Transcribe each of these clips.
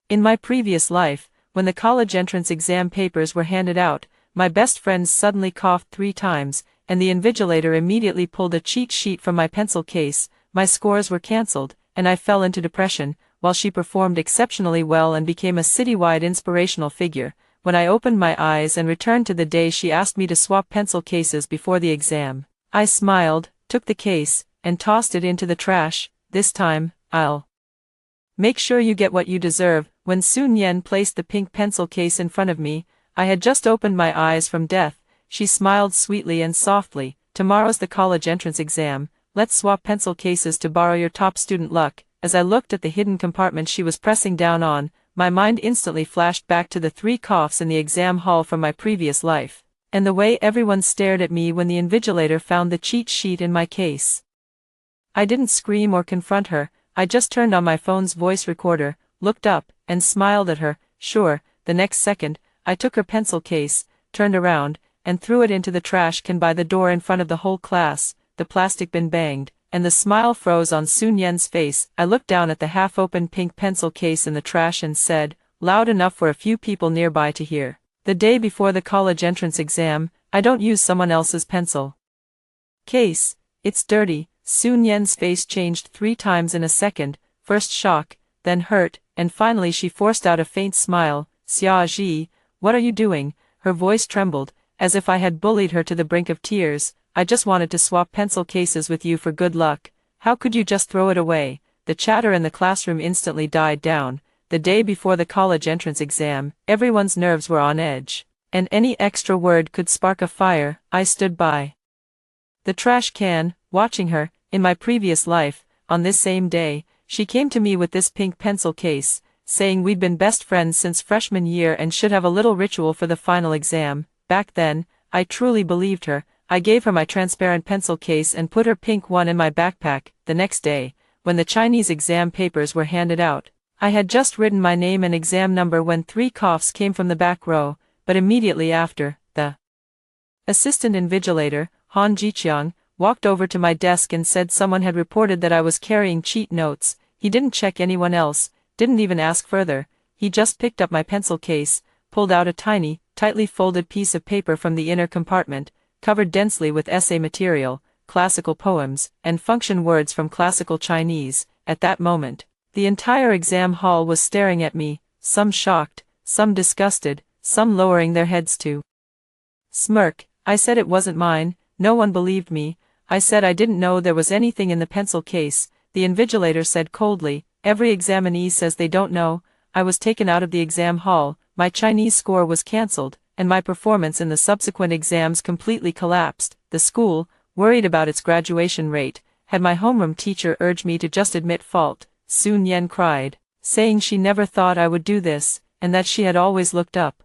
In my previous life, when the college entrance exam papers were handed out, my best friend suddenly coughed 3 times, and the invigilator immediately pulled a cheat sheet from my pencil case. My scores were cancelled, and I fell into depression, while she performed exceptionally well and became a citywide inspirational figure. When I opened my eyes and returned to the day she asked me to swap pencil cases before the exam, I smiled, took the case, and tossed it into the trash. This time, I'll make sure you get what you deserve. When Sun Yan placed the pink pencil case in front of me, I had just opened my eyes from death. She smiled sweetly and softly. Tomorrow's the college entrance exam. Let's swap pencil cases to borrow your top student luck. As I looked at the hidden compartment she was pressing down on, my mind instantly flashed back to the 3 coughs in the exam hall from my previous life, and the way everyone stared at me when the invigilator found the cheat sheet in my case. I didn't scream or confront her. I just turned on my phone's voice recorder, looked up, and smiled at her. Sure, the next second, I took her pencil case, turned around, and threw it into the trash can by the door in front of the whole class. The plastic bin banged, and the smile froze on Sun Yan's face. I looked down at the half-open pink pencil case in the trash and said, loud enough for a few people nearby to hear, the day before the college entrance exam, I don't use someone else's pencil case. It's dirty. Sun Yan's face changed 3 times in a second, first shock, then hurt, and finally she forced out a faint smile. Xia Ji, what are you doing? Her voice trembled, as if I had bullied her to the brink of tears. I just wanted to swap pencil cases with you for good luck. How could you just throw it away? The chatter in the classroom instantly died down. The day before the college entrance exam, everyone's nerves were on edge, and any extra word could spark a fire. I stood by the trash can, watching her. In my previous life, on this same day, she came to me with this pink pencil case, saying we'd been best friends since freshman year and should have a little ritual for the final exam. Back then, I truly believed her. I gave her my transparent pencil case and put her pink one in my backpack. The next day, when the Chinese exam papers were handed out, I had just written my name and exam number when 3 coughs came from the back row, but immediately after, the assistant invigilator, Han Jiqiang, walked over to my desk and said someone had reported that I was carrying cheat notes. He didn't check anyone else, didn't even ask further. He just picked up my pencil case, pulled out a tiny, tightly folded piece of paper from the inner compartment, covered densely with essay material, classical poems, and function words from classical Chinese. At that moment, the entire exam hall was staring at me, some shocked, some disgusted, some lowering their heads to smirk. I said it wasn't mine. No one believed me. I said I didn't know there was anything in the pencil case. The invigilator said coldly, every examinee says they don't know. I was taken out of the exam hall, my Chinese score was cancelled, and my performance in the subsequent exams completely collapsed. The school, worried about its graduation rate, had my homeroom teacher urge me to just admit fault. Sun Yan cried, saying she never thought I would do this, and that she had always looked up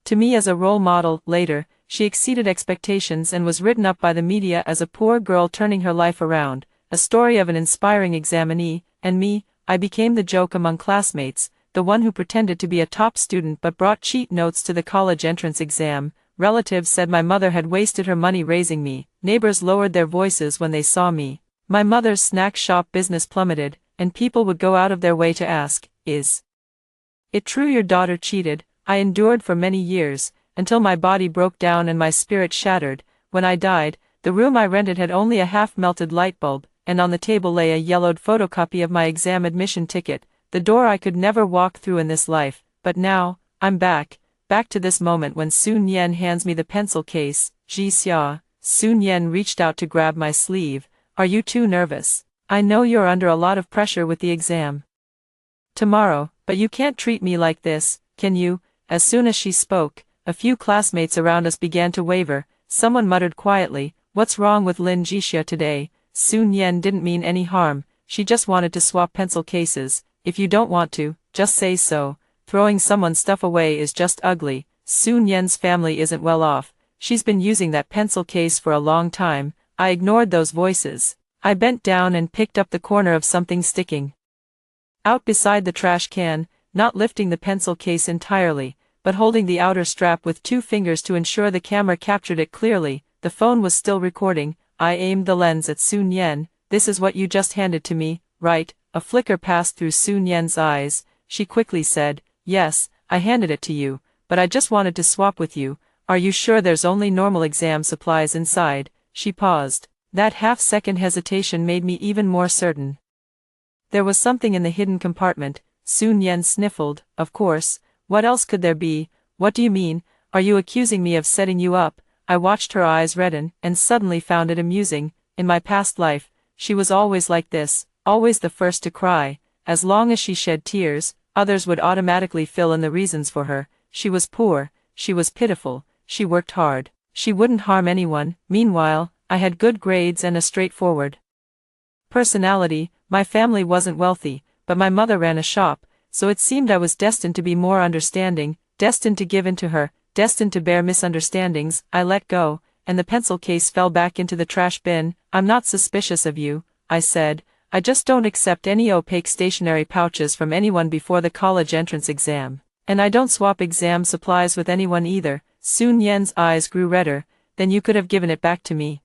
to me as a role model. Later, she exceeded expectations and was written up by the media as a poor girl turning her life around, a story of an inspiring examinee. And me, I became the joke among classmates, the one who pretended to be a top student but brought cheat notes to the college entrance exam. Relatives said my mother had wasted her money raising me. Neighbors lowered their voices when they saw me. My mother's snack shop business plummeted, and people would go out of their way to ask, is it true your daughter cheated? I endured for many years, until my body broke down and my spirit shattered. When I died, the room I rented had only a half-melted light bulb, and on the table lay a yellowed photocopy of my exam admission ticket, the door I could never walk through in this life. But now, I'm back to this moment when Sun Yan hands me the pencil case. Ji Xia. Sun Yan reached out to grab my sleeve. Are you too nervous? I know you're under a lot of pressure with the exam tomorrow, but you can't treat me like this, can you? As soon as she spoke, a few classmates around us began to waver. Someone muttered quietly, what's wrong with Lin Jixia today? Sun Yan didn't mean any harm, she just wanted to swap pencil cases. If you don't want to, just say so. Throwing someone's stuff away is just ugly. Sun Yan's family isn't well off. She's been using that pencil case for a long time. I ignored those voices. I bent down and picked up the corner of something sticking out beside the trash can, not lifting the pencil case entirely, but holding the outer strap with 2 fingers to ensure the camera captured it clearly. The phone was still recording. I aimed the lens at Sun Yan. This is what you just handed to me, right? A flicker passed through Sun Yan's eyes. she quickly said, "Yes, I handed it to you, but I just wanted to swap with you. Are you sure there's only normal exam supplies inside?" She paused. That half-second hesitation made me even more certain. There was something in the hidden compartment. Sun Yen sniffled. "Of course, what else could there be? What do you mean? Are you accusing me of setting you up?" I watched her eyes redden, and suddenly found it amusing. In my past life, she was always like this, always the first to cry. As long as she shed tears, others would automatically fill in the reasons for her. She was poor, she was pitiful, she worked hard, she wouldn't harm anyone. Meanwhile, I had good grades and a straightforward personality. My family wasn't wealthy, but my mother ran a shop, so it seemed I was destined to be more understanding, destined to give in to her, destined to bear misunderstandings. I let go, and the pencil case fell back into the trash bin. "I'm not suspicious of you," I said. "I just don't accept any opaque stationery pouches from anyone before the college entrance exam. And I don't swap exam supplies with anyone either." Sun Yen's eyes grew redder. "Then you could have given it back to me.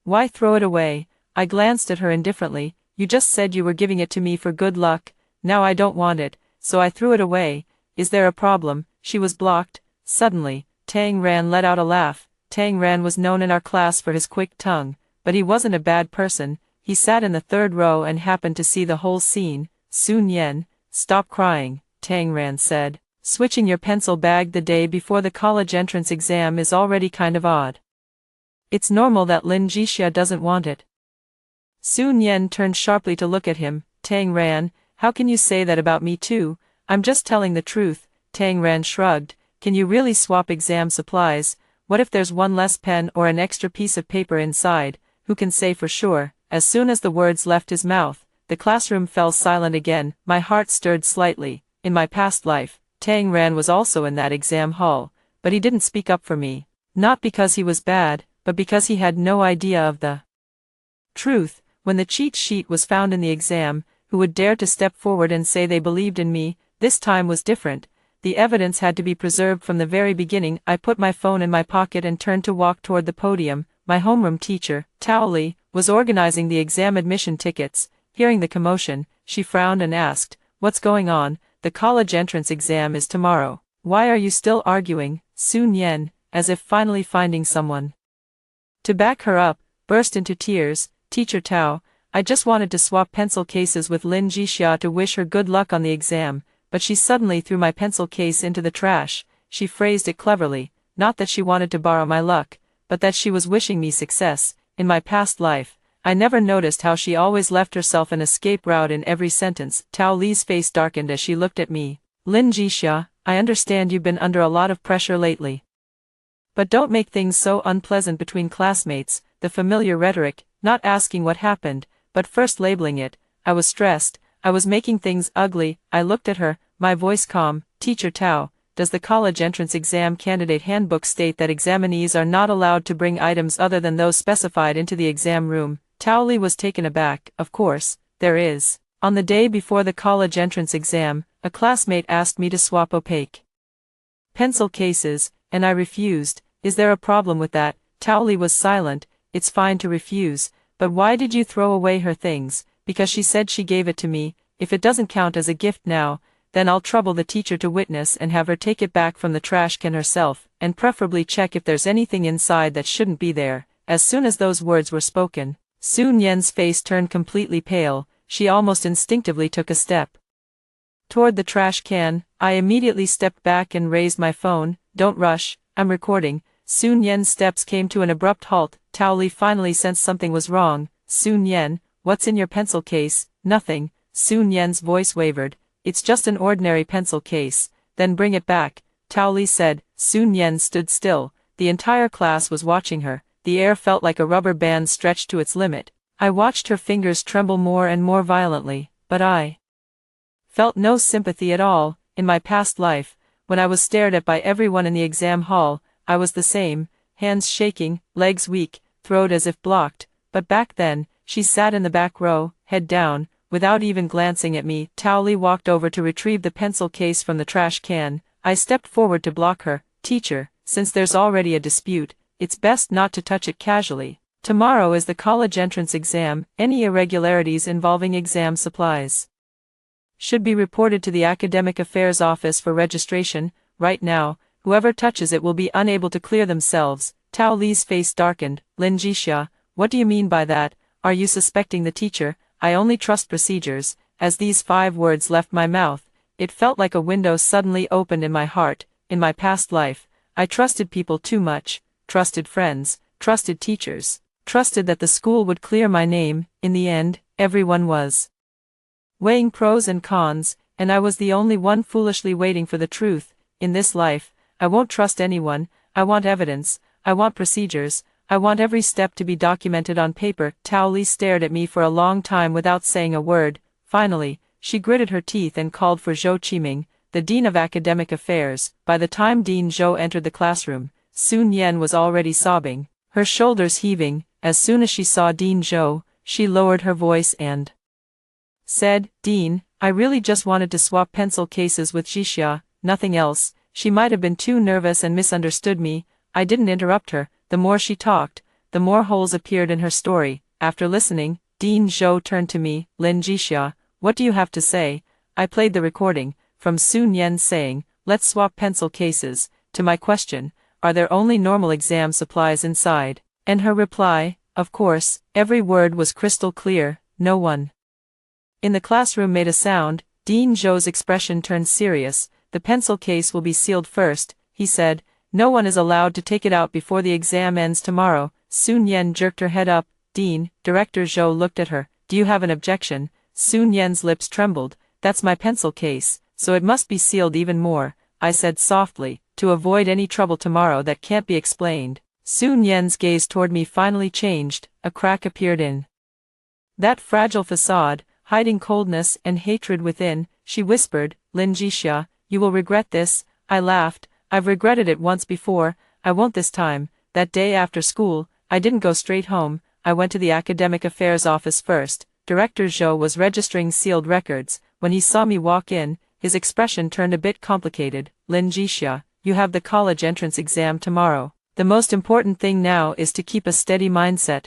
Why throw it away?" I glanced at her indifferently. "You just said you were giving it to me for good luck. Now I don't want it, so I threw it away. Is there a problem?" She was blocked. Suddenly, Tang Ran let out a laugh. Tang Ran was known in our class for his quick tongue, but he wasn't a bad person. He sat in the third row and happened to see the whole scene. "Sun Yen, stop crying," Tang Ran said. "Switching your pencil bag the day before the college entrance exam is already kind of odd. It's normal that Lin Jixia doesn't want it." Sun Yen turned sharply to look at him. "Tang Ran, how can you say that about me too? I'm just telling the truth." Tang Ran shrugged. "Can you really swap exam supplies? What if there's one less pen or an extra piece of paper inside? Who can say for sure?" As soon as the words left his mouth, the classroom fell silent again. My heart stirred slightly. In my past life, Tang Ran was also in that exam hall, but he didn't speak up for me. Not because he was bad, but because he had no idea of the truth. When the cheat sheet was found in the exam, who would dare to step forward and say they believed in me? This time was different. The evidence had to be preserved from the very beginning. I put my phone in my pocket and turned to walk toward the podium. My homeroom teacher, Tao Li, was organizing the exam admission tickets. Hearing the commotion, she frowned and asked, "What's going on? The college entrance exam is tomorrow. Why are you still arguing?" Sun Yen, as if finally finding someone to back her up, burst into tears. "Teacher Tao, I just wanted to swap pencil cases with Lin Jixia to wish her good luck on the exam, but she suddenly threw my pencil case into the trash." She phrased it cleverly, not that she wanted to borrow my luck, but that she was wishing me success. In my past life, I never noticed how she always left herself an escape route in every sentence. Tao Li's face darkened as she looked at me. "Lin Jixia, I understand you've been under a lot of pressure lately. But don't make things so unpleasant between classmates." The familiar rhetoric, not asking what happened, but first labeling it. I was stressed. I was making things ugly. I looked at her, my voice calm. "Teacher Tao, does the college entrance exam candidate handbook state that examinees are not allowed to bring items other than those specified into the exam room?" Tao Li was taken aback. "Of course, there is. On the day before the college entrance exam, a classmate asked me to swap opaque pencil cases, and I refused. Is there a problem with that?" Tao Li was silent. "It's fine to refuse, but why did you throw away her things?" "Because she said she gave it to me. If it doesn't count as a gift now, then I'll trouble the teacher to witness and have her take it back from the trash can herself, and preferably check if there's anything inside that shouldn't be there." As soon as those words were spoken, Sun Yen's face turned completely pale. She almost instinctively took a step toward the trash can. I immediately stepped back and raised my phone. "Don't rush, I'm recording." Sun Yen's steps came to an abrupt halt. Tao Li finally sensed something was wrong. "Sun Yen, what's in your pencil case?" "Nothing." Sun Yen's voice wavered. "It's just an ordinary pencil case." "Then bring it back," Tao Li said. Sun Yen stood still. The entire class was watching her. The air felt like a rubber band stretched to its limit. I watched her fingers tremble more and more violently, but I felt no sympathy at all. In my past life, when I was stared at by everyone in the exam hall, I was the same, hands shaking, legs weak, throat as if blocked. But back then, she sat in the back row, head down, without even glancing at me. Tao Li walked over to retrieve the pencil case from the trash can. I stepped forward to block her. "Teacher, since there's already a dispute, it's best not to touch it casually. Tomorrow is the college entrance exam. Any irregularities involving exam supplies should be reported to the Academic Affairs Office for registration, right now. Whoever touches it will be unable to clear themselves. Tao Li's face darkened. Lin Jixia, what do you mean by that? Are you suspecting the teacher? I only trust procedures. As these 5 words left my mouth, it felt like a window suddenly opened in my heart. In my past life, I trusted people too much, trusted friends, trusted teachers, trusted that the school would clear my name. In the end, everyone was weighing pros and cons, and I was the only one foolishly waiting for the truth. In this life, I won't trust anyone. I want evidence, I want procedures, I want every step to be documented on paper. Tao Li stared at me for a long time without saying a word. Finally, she gritted her teeth and called for Zhou Qiming, the Dean of Academic Affairs. By the time Dean Zhou entered the classroom, Sun Yan was already sobbing, her shoulders heaving. As soon as she saw Dean Zhou, she lowered her voice and said, "Dean, I really just wanted to swap pencil cases with Jixia, nothing else." She might have been too nervous and misunderstood me. I didn't interrupt her. The more she talked, the more holes appeared in her story. After listening, Dean Zhou turned to me. "Lin Jixia, what do you have to say?" I played the recording, from Sun Yan saying, "Let's swap pencil cases," to my question, "Are there only normal exam supplies inside?" And her reply, "Of course." Every word was crystal clear. No one in the classroom made a sound. Dean Zhou's expression turned serious. "The pencil case will be sealed first," he said. "No one is allowed to take it out before the exam ends tomorrow." Sun Yan jerked her head up. "Dean," Director Zhou looked at her, "do you have an objection?" Sun Yan's lips trembled. "That's my pencil case, so it must be sealed even more," I said softly, "to avoid any trouble tomorrow that can't be explained." Sun Yan's gaze toward me finally changed. A crack appeared in that fragile facade, hiding coldness and hatred within. She whispered, "Lin Jixia, you will regret this." I laughed. "I've regretted it once before, I won't this time." That day after school, I didn't go straight home. I went to the Academic Affairs Office first. Director Zhou was registering sealed records. When he saw me walk in, his expression turned a bit complicated. "Lin Jixia, you have the college entrance exam tomorrow. The most important thing now is to keep a steady mindset."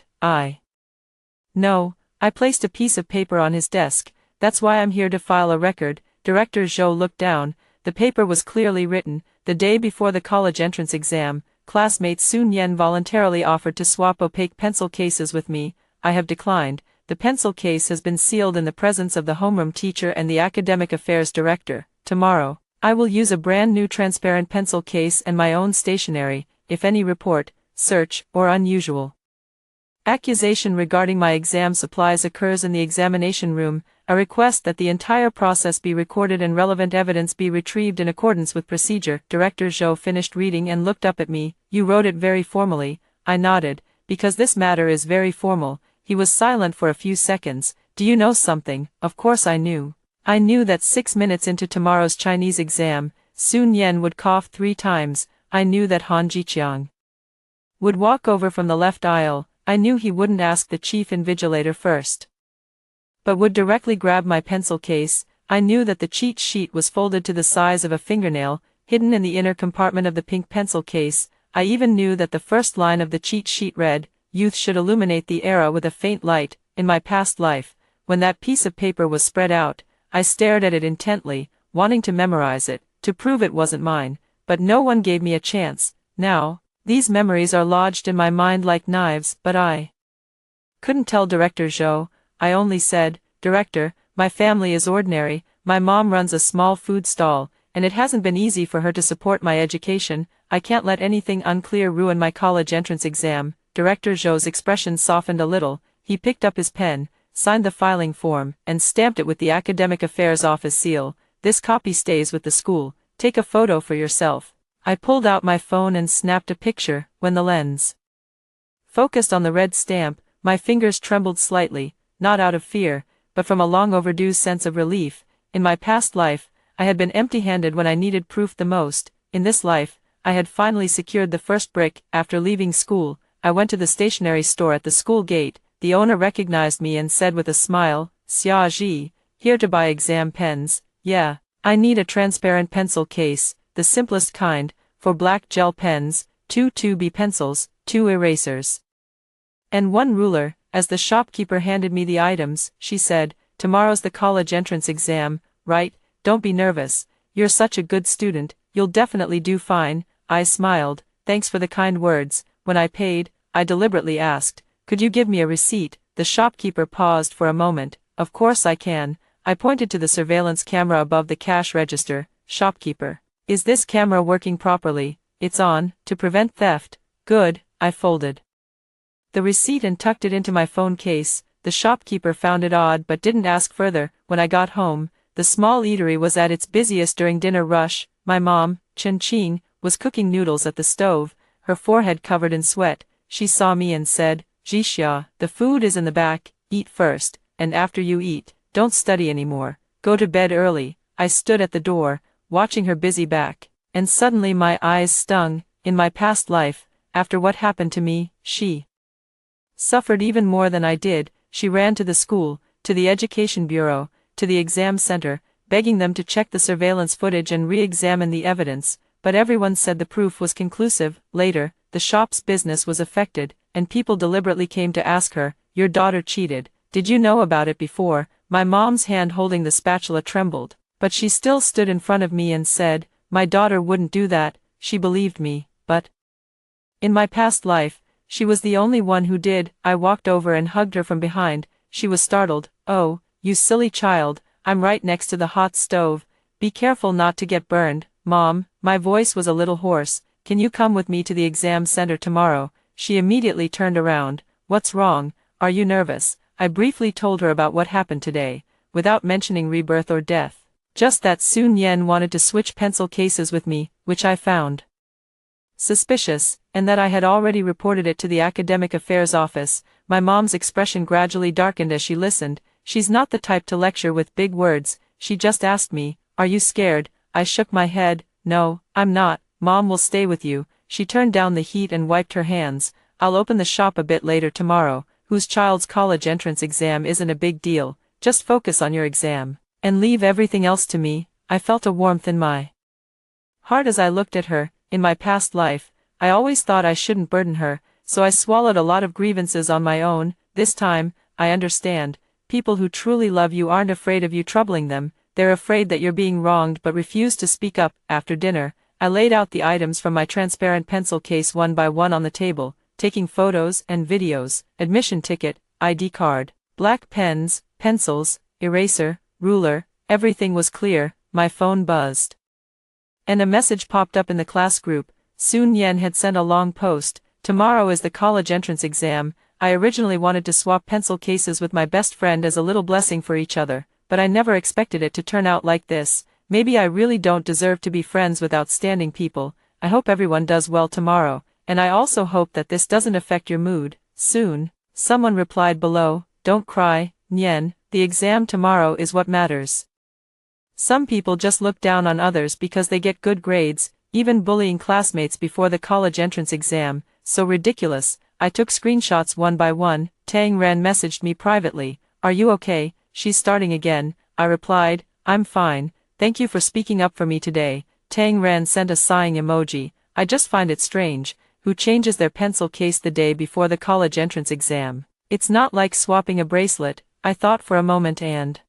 No. I placed a piece of paper on his desk. "That's why I'm here to file a record." Director Zhou looked down. The paper was clearly written. The day before the college entrance exam, classmate Sun Yan voluntarily offered to swap opaque pencil cases with me. I have declined. The pencil case has been sealed in the presence of the homeroom teacher and the academic affairs director. Tomorrow, I will use a brand new transparent pencil case and my own stationery. If any report, search, or unusual accusation regarding my exam supplies occurs in the examination room, I request that the entire process be recorded and relevant evidence be retrieved in accordance with procedure. Director Zhou finished reading and looked up at me. "You wrote it very formally." I nodded. "Because this matter is very formal." He was silent for a few seconds. "Do you know something?" Of course I knew. I knew that 6 minutes into tomorrow's Chinese exam, Sun Yan would cough 3 times. I knew that Han Jiqiang would walk over from the left aisle. I knew he wouldn't ask the chief invigilator first, but would directly grab my pencil case. I knew that the cheat sheet was folded to the size of a fingernail, hidden in the inner compartment of the pink pencil case. I even knew that the first line of the cheat sheet read, "Youth should illuminate the era with a faint light." In my past life, when that piece of paper was spread out, I stared at it intently, wanting to memorize it, to prove it wasn't mine, but no one gave me a chance. Now, these memories are lodged in my mind like knives, but I couldn't tell Director Zhou. I only said, "Director, my family is ordinary. My mom runs a small food stall, and it hasn't been easy for her to support my education. I can't let anything unclear ruin my college entrance exam." Director Zhou's expression softened a little. He picked up his pen, signed the filing form, and stamped it with the Academic Affairs Office seal. "This copy stays with the school. Take a photo for yourself." I pulled out my phone and snapped a picture. When the lens focused on the red stamp, my fingers trembled slightly, not out of fear, but from a long overdue sense of relief. In my past life, I had been empty-handed when I needed proof the most. In this life, I had finally secured the first brick. After leaving school, I went to the stationery store at the school gate. The owner recognized me and said with a smile, "Xia Ji, here to buy exam pens." "Yeah, I need a transparent pencil case, the simplest kind, for black gel pens, 2 2B pencils, 2 erasers, and 1 ruler." As the shopkeeper handed me the items, she said, "Tomorrow's the college entrance exam. right? Don't be nervous. You're such a good student, you'll definitely do fine. I smiled, thanks for the kind words. When I paid, I deliberately asked, could you give me a receipt? The shopkeeper paused for a moment. Of course I can. I pointed to the surveillance camera above the cash register. Shopkeeper. Is this camera working properly? It's on, to prevent theft. Good. I folded the receipt and tucked it into my phone case. The shopkeeper found it odd but didn't ask further. When I got home, the small eatery was at its busiest during dinner rush. My mom, Chen, was cooking noodles at the stove, her forehead covered in sweat. She saw me and said, Jixia, the food is in the back, eat first, and after you eat, don't study anymore, go to bed early. I stood at the door, watching her busy back, and suddenly my eyes stung. In my past life, after what happened to me, she suffered even more than I did. She ran to the school, to the education bureau, to the exam center, begging them to check the surveillance footage and re-examine the evidence, but everyone said the proof was conclusive. Later, the shop's business was affected, and people deliberately came to ask her, your daughter cheated, did you know about it before? My mom's hand holding the spatula trembled, but she still stood in front of me and said, my daughter wouldn't do that. She believed me, but in my past life, she was the only one who did. I walked over and hugged her from behind. She was startled. Oh, you silly child, I'm right next to the hot stove. Be careful not to get burned. Mom, my voice was a little hoarse. Can you come with me to the exam center tomorrow? She immediately turned around. What's wrong? Are you nervous? I briefly told her about what happened today, without mentioning rebirth or death. Just that Sun Yen wanted to switch pencil cases with me, which I found suspicious, and that I had already reported it to the academic affairs office. My mom's expression gradually darkened as she listened. She's not the type to lecture with big words. She just asked me, are you scared? I shook my head. No, I'm not. Mom will stay with you. She turned down the heat and wiped her hands. I'll open the shop a bit later tomorrow. Whose child's college entrance exam isn't a big deal. Just focus on your exam, and leave everything else to me. I felt a warmth in my heart as I looked at her. In my past life, I always thought I shouldn't burden her, so I swallowed a lot of grievances on my own. This time, I understand. People who truly love you aren't afraid of you troubling them. They're afraid that you're being wronged but refuse to speak up. After dinner, I laid out the items from my transparent pencil case one by one on the table, taking photos and videos, admission ticket, ID card, black pens, pencils, eraser, ruler. Everything was clear. My phone buzzed, and a message popped up in the class group. Sun Yen had sent a long post. Tomorrow is the college entrance exam. I originally wanted to swap pencil cases with my best friend as a little blessing for each other, but I never expected it to turn out like this. Maybe I really don't deserve to be friends with outstanding people. I hope everyone does well tomorrow, and I also hope that this doesn't affect your mood. Soon. Someone replied below, don't cry, Nyen, the exam tomorrow is what matters. Some people just look down on others because they get good grades, even bullying classmates before the college entrance exam. So ridiculous. I took screenshots one by one. Tang Ran messaged me privately. Are you okay? She's starting again. I replied, I'm fine. Thank you for speaking up for me today. Tang Ran sent a sighing emoji. I just find it strange. Who changes their pencil case the day before the college entrance exam? It's not like swapping a bracelet. I thought for a moment and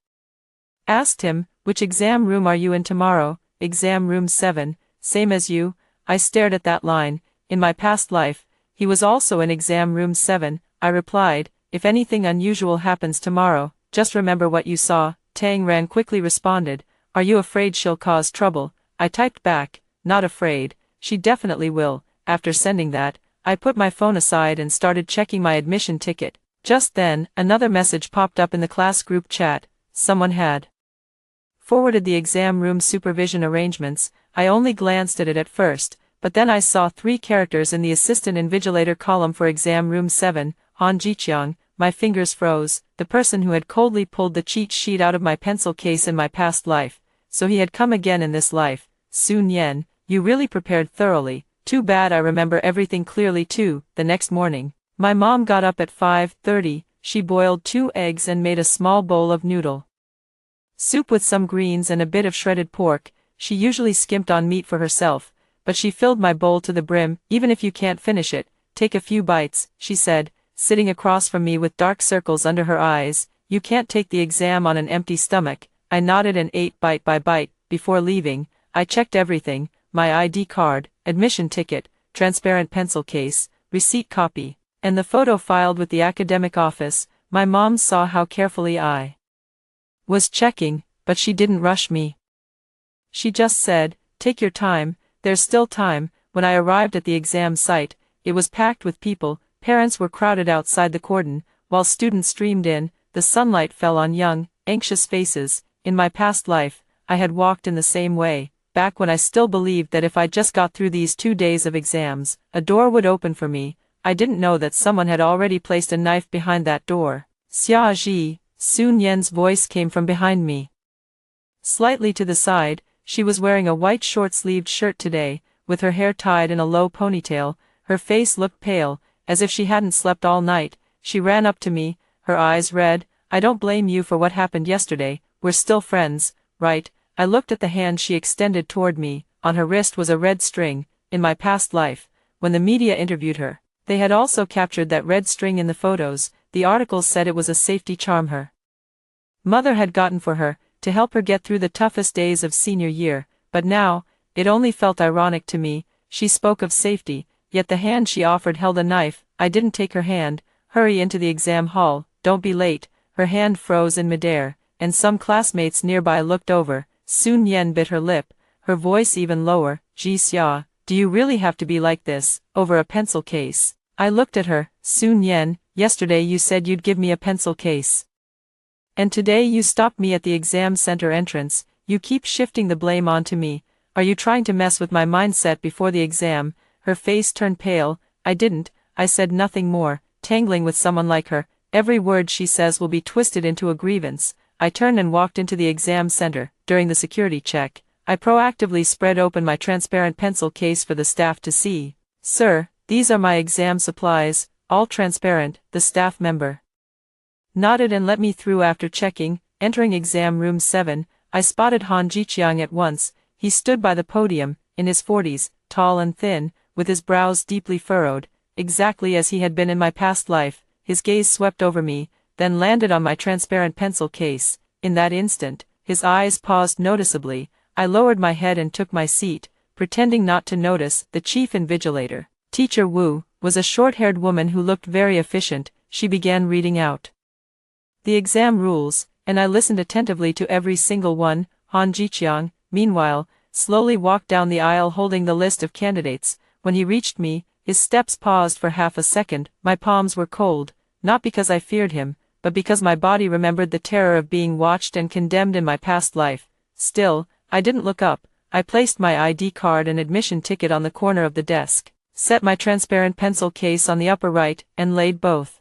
asked him, which exam room are you in tomorrow? Exam room 7, same as you. I stared at that line. In my past life, he was also in exam room 7. I replied, if anything unusual happens tomorrow, just remember what you saw. Tang Ran quickly responded, are you afraid she'll cause trouble? I typed back, not afraid. She definitely will. After sending that, I put my phone aside and started checking my admission ticket. Just then, another message popped up in the class group chat. Someone had forwarded the exam room supervision arrangements. I only glanced at it at first, but then I saw 3 characters in the assistant invigilator column for exam room 7, Han Jiqiang. My fingers froze. The person who had coldly pulled the cheat sheet out of my pencil case in my past life. So he had come again in this life. Sun Yen, you really prepared thoroughly. Too bad I remember everything clearly too. The next morning, my mom got up at 5:30. She boiled 2 eggs and made a small bowl of noodle soup with some greens and a bit of shredded pork. She usually skimped on meat for herself, but she filled my bowl to the brim. Even if you can't finish it, take a few bites, she said, sitting across from me with dark circles under her eyes. You can't take the exam on an empty stomach. I nodded and ate bite by bite. Before leaving, I checked everything: my ID card, admission ticket, transparent pencil case, receipt copy, and the photo filed with the academic office. My mom saw how carefully I was checking, but she didn't rush me. She just said, "Take your time, there's still time." When I arrived at the exam site, it was packed with people. Parents were crowded outside the cordon, while students streamed in. The sunlight fell on young, anxious faces. In my past life, I had walked in the same way, back when I still believed that if I just got through these 2 days of exams, a door would open for me. I didn't know that someone had already placed a knife behind that door. "Xia Ji," Sun Yan's voice came from behind me. Slightly to the side, she was wearing a white short-sleeved shirt today, with her hair tied in a low ponytail. Her face looked pale, as if she hadn't slept all night. She ran up to me, her eyes red. "I don't blame you for what happened yesterday. We're still friends, right?" I looked at the hand she extended toward me. On her wrist was a red string. In my past life, when the media interviewed her, they had also captured that red string in the photos. The articles said it was a safety charm her mother had gotten for her, to help her get through the toughest days of senior year. But now, it only felt ironic to me. She spoke of safety, yet the hand she offered held a knife. I didn't take her hand. "Hurry into the exam hall, don't be late." Her hand froze in midair, and some classmates nearby looked over. Sun Yan bit her lip, her voice even lower. "Ji Xia, do you really have to be like this, over a pencil case?" I looked at her. "Sun Yan, yesterday you said you'd give me a pencil case. And today you stopped me at the exam center entrance. You keep shifting the blame onto me. Are you trying to mess with my mindset before the exam?" Her face turned pale. "I didn't." I said nothing more. Tangling with someone like her, every word she says will be twisted into a grievance. I turned and walked into the exam center. During the security check, I proactively spread open my transparent pencil case for the staff to see. "Sir, these are my exam supplies, all transparent." The staff member nodded and let me through. After checking, entering exam room 7, I spotted Han Jiqiang at once. He stood by the podium, in his 40s, tall and thin, with his brows deeply furrowed, exactly as he had been in my past life. His gaze swept over me, then landed on my transparent pencil case. In that instant, his eyes paused noticeably. I lowered my head and took my seat, pretending not to notice. The chief invigilator, Teacher Wu, was a short-haired woman who looked very efficient. She began reading out the exam rules, and I listened attentively to every single one. Han Jiqiang, meanwhile, slowly walked down the aisle holding the list of candidates. When he reached me, his steps paused for half a second. My palms were cold, not because I feared him, but because my body remembered the terror of being watched and condemned in my past life. Still, I didn't look up. I placed my ID card and admission ticket on the corner of the desk, set my transparent pencil case on the upper right, and laid both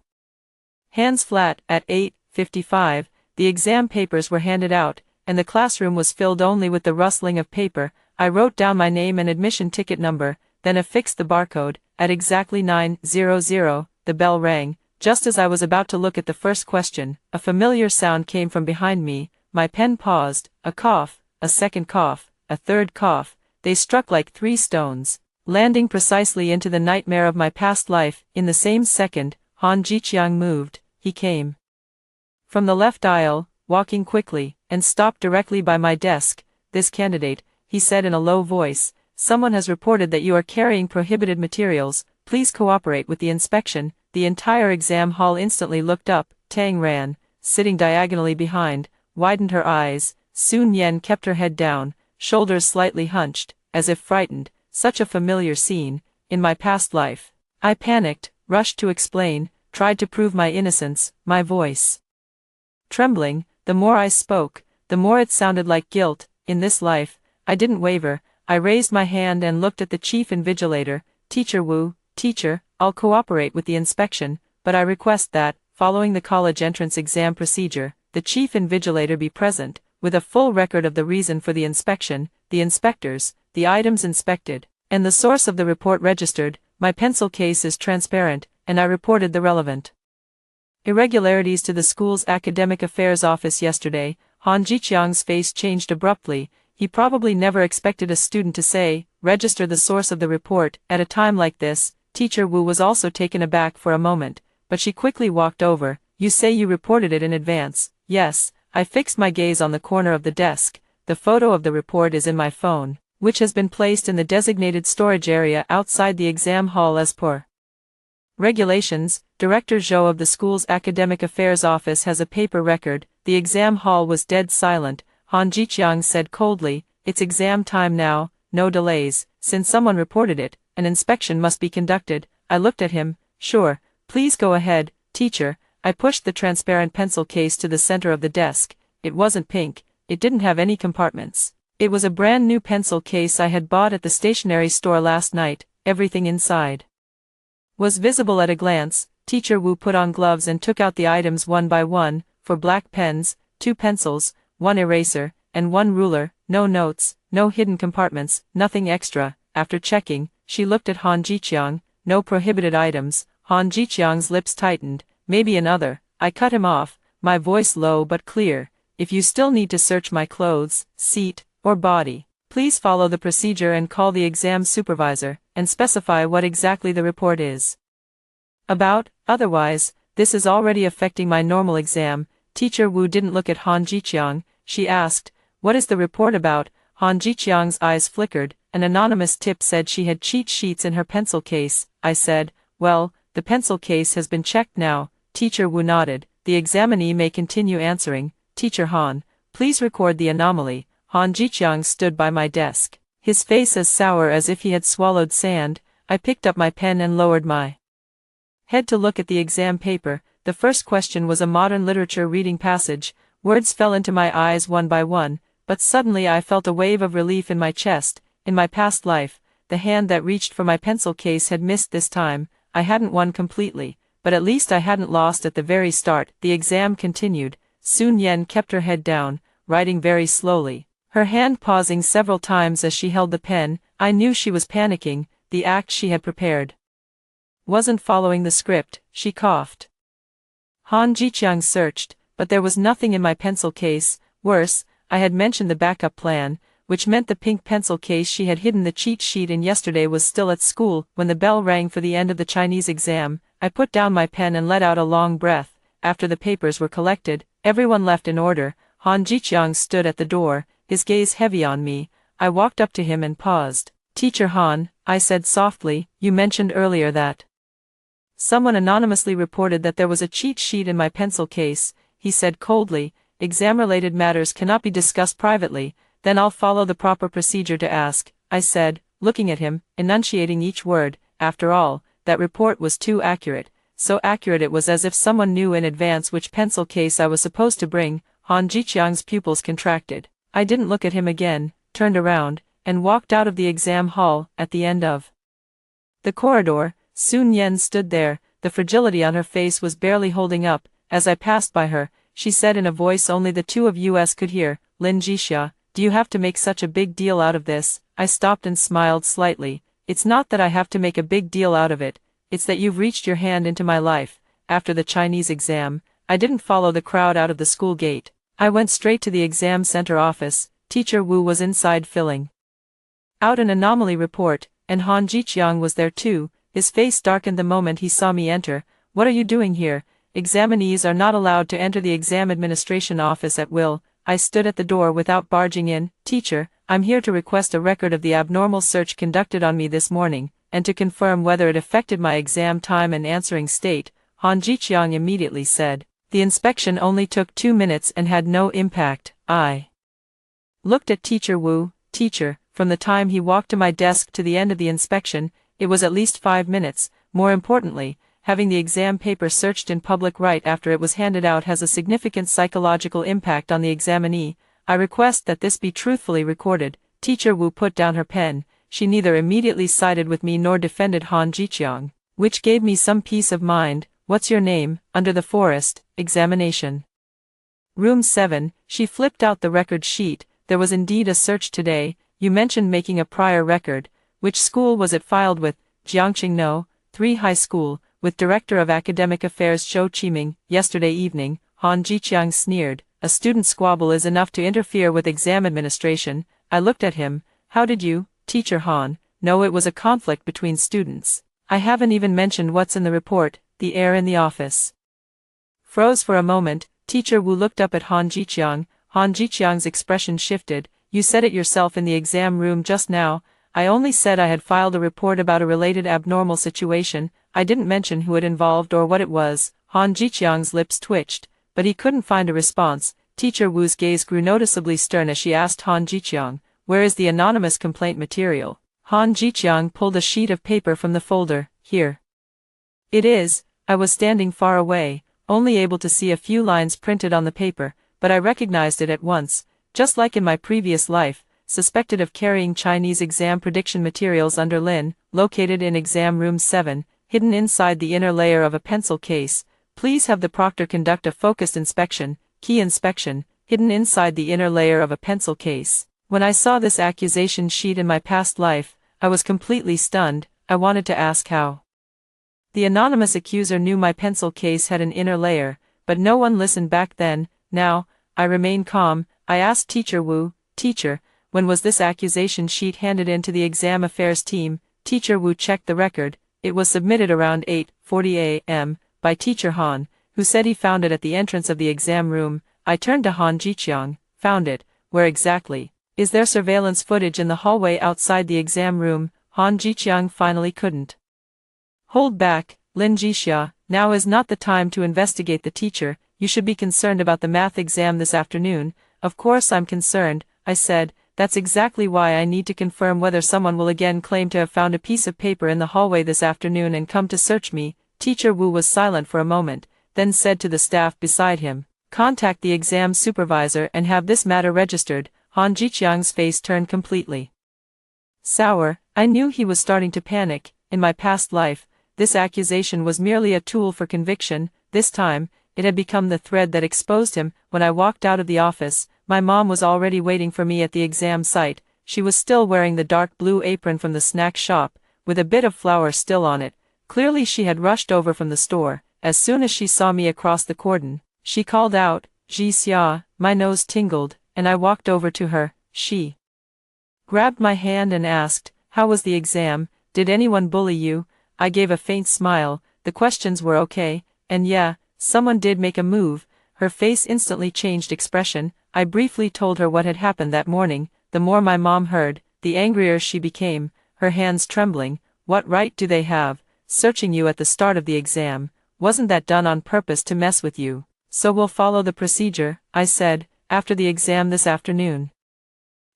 hands flat. At 8:55, the exam papers were handed out, and the classroom was filled only with the rustling of paper. I wrote down my name and admission ticket number, then affixed the barcode. At exactly 9:00, the bell rang. Just as I was about to look at the first question, a familiar sound came from behind me. My pen paused. A cough, a second cough, a third cough. They struck like 3 stones, landing precisely into the nightmare of my past life. In the same second, Han Jiqiang moved. He came from the left aisle, walking quickly, and stopped directly by my desk. "This candidate," he said in a low voice, "someone has reported that you are carrying prohibited materials. Please cooperate with the inspection." The entire exam hall instantly looked up. Tang Ran, sitting diagonally behind, widened her eyes. Sun Yan kept her head down, shoulders slightly hunched, as if frightened. Such a familiar scene, in my past life. I panicked, rushed to explain, tried to prove my innocence, my voice trembling. The more I spoke, the more it sounded like guilt. In this life, I didn't waver. I raised my hand and looked at the chief invigilator. "Teacher Wu, teacher, I'll cooperate with the inspection, but I request that, following the college entrance exam procedure, the chief invigilator be present, with a full record of the reason for the inspection, the inspectors, the items inspected, and the source of the report registered. My pencil case is transparent, and I reported the relevant irregularities to the school's academic affairs office yesterday." Han Jiqiang's face changed abruptly. He probably never expected a student to say, "Register the source of the report." At a time like this, Teacher Wu was also taken aback for a moment, but she quickly walked over. "You say you reported it in advance?" "Yes, I fixed my gaze on the corner of the desk. The photo of the report is in my phone, which has been placed in the designated storage area outside the exam hall as per regulations. Director Zhou of the school's academic affairs office has a paper record. The exam hall was dead silent. Han Jiqiang said coldly, "It's exam time now, no delays. Since someone reported it, an inspection must be conducted." I looked at him. "Sure, please go ahead, teacher." I pushed the transparent pencil case to the center of the desk. It wasn't pink. It didn't have any compartments. It was a brand new pencil case I had bought at the stationery store last night. Everything inside was visible at a glance. Teacher Wu put on gloves and took out the items one by one. For black pens, 2 pencils, 1 eraser, and 1 ruler. No notes, no hidden compartments, nothing extra. After checking, she looked at Han Jiqiang. "No prohibited items." Han Jiqiang's lips tightened. "Maybe another." I cut him off, my voice low but clear. "If you still need to search my clothes, seat, or body, please follow the procedure and call the exam supervisor, and specify what exactly the report is about. Otherwise, this is already affecting my normal exam." Teacher Wu didn't look at Han Jiqiang. She asked, "What is the report about?" Han Jiqiang's eyes flickered. An anonymous tip said she had cheat sheets in her pencil case. I said, "Well, the pencil case has been checked now." Teacher Wu nodded. "The examinee may continue answering." "Teacher Han, please record the anomaly." Han Jiqiang stood by my desk, his face as sour as if he had swallowed sand. I picked up my pen and lowered my head to look at the exam paper. The first question was a modern literature reading passage. Words fell into my eyes one by one, but suddenly I felt a wave of relief in my chest. In my past life, the hand that reached for my pencil case had missed this time. I hadn't won completely, but at least I hadn't lost at the very start. The exam continued. Sun Yen kept her head down, writing very slowly, her hand pausing several times as she held the pen. I knew she was panicking. The act she had prepared wasn't following the script. She coughed. Han Jiqiang searched, but there was nothing in my pencil case. Worse, I had mentioned the backup plan, which meant the pink pencil case she had hidden the cheat sheet in yesterday was still at school. When the bell rang for the end of the Chinese exam, I put down my pen and let out a long breath. After the papers were collected, everyone left in order. Han Jiqiang stood at the door, his gaze heavy on me. I walked up to him and paused. "Teacher Han," I said softly, "you mentioned earlier that someone anonymously reported that there was a cheat sheet in my pencil case." He said coldly, "Exam-related matters cannot be discussed privately." "Then I'll follow the proper procedure to ask," I said, looking at him, enunciating each word. After all, that report was too accurate. So accurate it was as if someone knew in advance which pencil case I was supposed to bring. Han Jiqiang's pupils contracted. I didn't look at him again, turned around, and walked out of the exam hall. At the end of the corridor, Sun Yen stood there. The fragility on her face was barely holding up. As I passed by her, she said in a voice only the two of us could hear, "Lin Jixia, do you have to make such a big deal out of this?" I stopped and smiled slightly. "It's not that I have to make a big deal out of it. It's that you've reached your hand into my life." After the Chinese exam, I didn't follow the crowd out of the school gate. I went straight to the exam center office. Teacher Wu was inside filling out an anomaly report, and Han Jiqiang was there too. His face darkened the moment he saw me enter. "What are you doing here?" "Examinees are not allowed to enter the exam administration office at will." I stood at the door without barging in. "Teacher, I'm here to request a record of the abnormal search conducted on me this morning, and to confirm whether it affected my exam time and answering state." Han Jiqiang immediately said. "The inspection only took 2 minutes and had no impact." I looked at Teacher Wu. "Teacher, from the time he walked to my desk to the end of the inspection, it was at least 5 minutes. More importantly, having the exam paper searched in public right after it was handed out has a significant psychological impact on the examinee. I request that this be truthfully recorded." Teacher Wu put down her pen. She neither immediately sided with me nor defended Han Jiqiang, which gave me some peace of mind. "What's your name?" "Under the forest, examination room 7. She flipped out the record sheet. "There was indeed a search today. You mentioned making a prior record. Which school was it filed with?" "Jiangqing No. 3 High School, with Director of Academic Affairs Zhou Qiming." "Yesterday evening," Han Jiqiang sneered. "A student squabble is enough to interfere with exam administration." I looked at him. "How did you?" "Teacher Han, no, it was a conflict between students. I haven't even mentioned what's in the report." The air in the office froze for a moment. Teacher Wu looked up at Han Jiqiang. Han Jiqiang's expression shifted. You said it yourself in the exam room just now. I only said I had filed a report about a related abnormal situation. I didn't mention who it involved or what it was. Han Jiqiang's lips twitched, but he couldn't find a response. Teacher Wu's gaze grew noticeably stern as she asked Han Jiqiang, "Where is the anonymous complaint material?" Han Jiqiang pulled a sheet of paper from the folder. "Here. It is." I was standing far away, only able to see a few lines printed on the paper, but I recognized it at once. Just like in my previous life, suspected of carrying Chinese exam prediction materials under Lin, located in exam room 7, hidden inside the inner layer of a pencil case. Please have the proctor conduct a focused inspection, key inspection, hidden inside the inner layer of a pencil case. When I saw this accusation sheet in my past life, I was completely stunned. I wanted to ask how the anonymous accuser knew my pencil case had an inner layer, but no one listened back then. Now, I remained calm. I asked Teacher Wu, "Teacher, when was this accusation sheet handed in to the exam affairs team?" Teacher Wu checked the record. It was submitted around 8:40 a.m. by Teacher Han, who said he found it at the entrance of the exam room. I turned to Han Jiqiang. "Found it? Where exactly? Is there surveillance footage in the hallway outside the exam room?" Han Jiqiang finally couldn't hold back. "Lin Jixia, now is not the time to investigate the teacher. You should be concerned about the math exam this afternoon." "Of course I'm concerned," I said. "That's exactly why I need to confirm whether someone will again claim to have found a piece of paper in the hallway this afternoon and come to search me." Teacher Wu was silent for a moment, then said to the staff beside him, "Contact the exam supervisor and have this matter registered." Han Jiqiang's face turned completely sour. I knew he was starting to panic. In my past life, this accusation was merely a tool for conviction. This time, it had become the thread that exposed him. When I walked out of the office, my mom was already waiting for me at the exam site. She was still wearing the dark blue apron from the snack shop, with a bit of flour still on it. Clearly she had rushed over from the store. As soon as she saw me across the cordon, she called out, "Ji Xia." My nose tingled, and I walked over to her. She grabbed my hand and asked, "How was the exam? Did anyone bully you?" I gave a faint smile. The questions were okay, and yeah, someone did make a move. Her face instantly changed expression. I briefly told her what had happened that morning. The more my mom heard, the angrier she became, her hands trembling. "What right do they have, searching you at the start of the exam? Wasn't that done on purpose to mess with you?" "So we'll follow the procedure," I said, "after the exam this afternoon.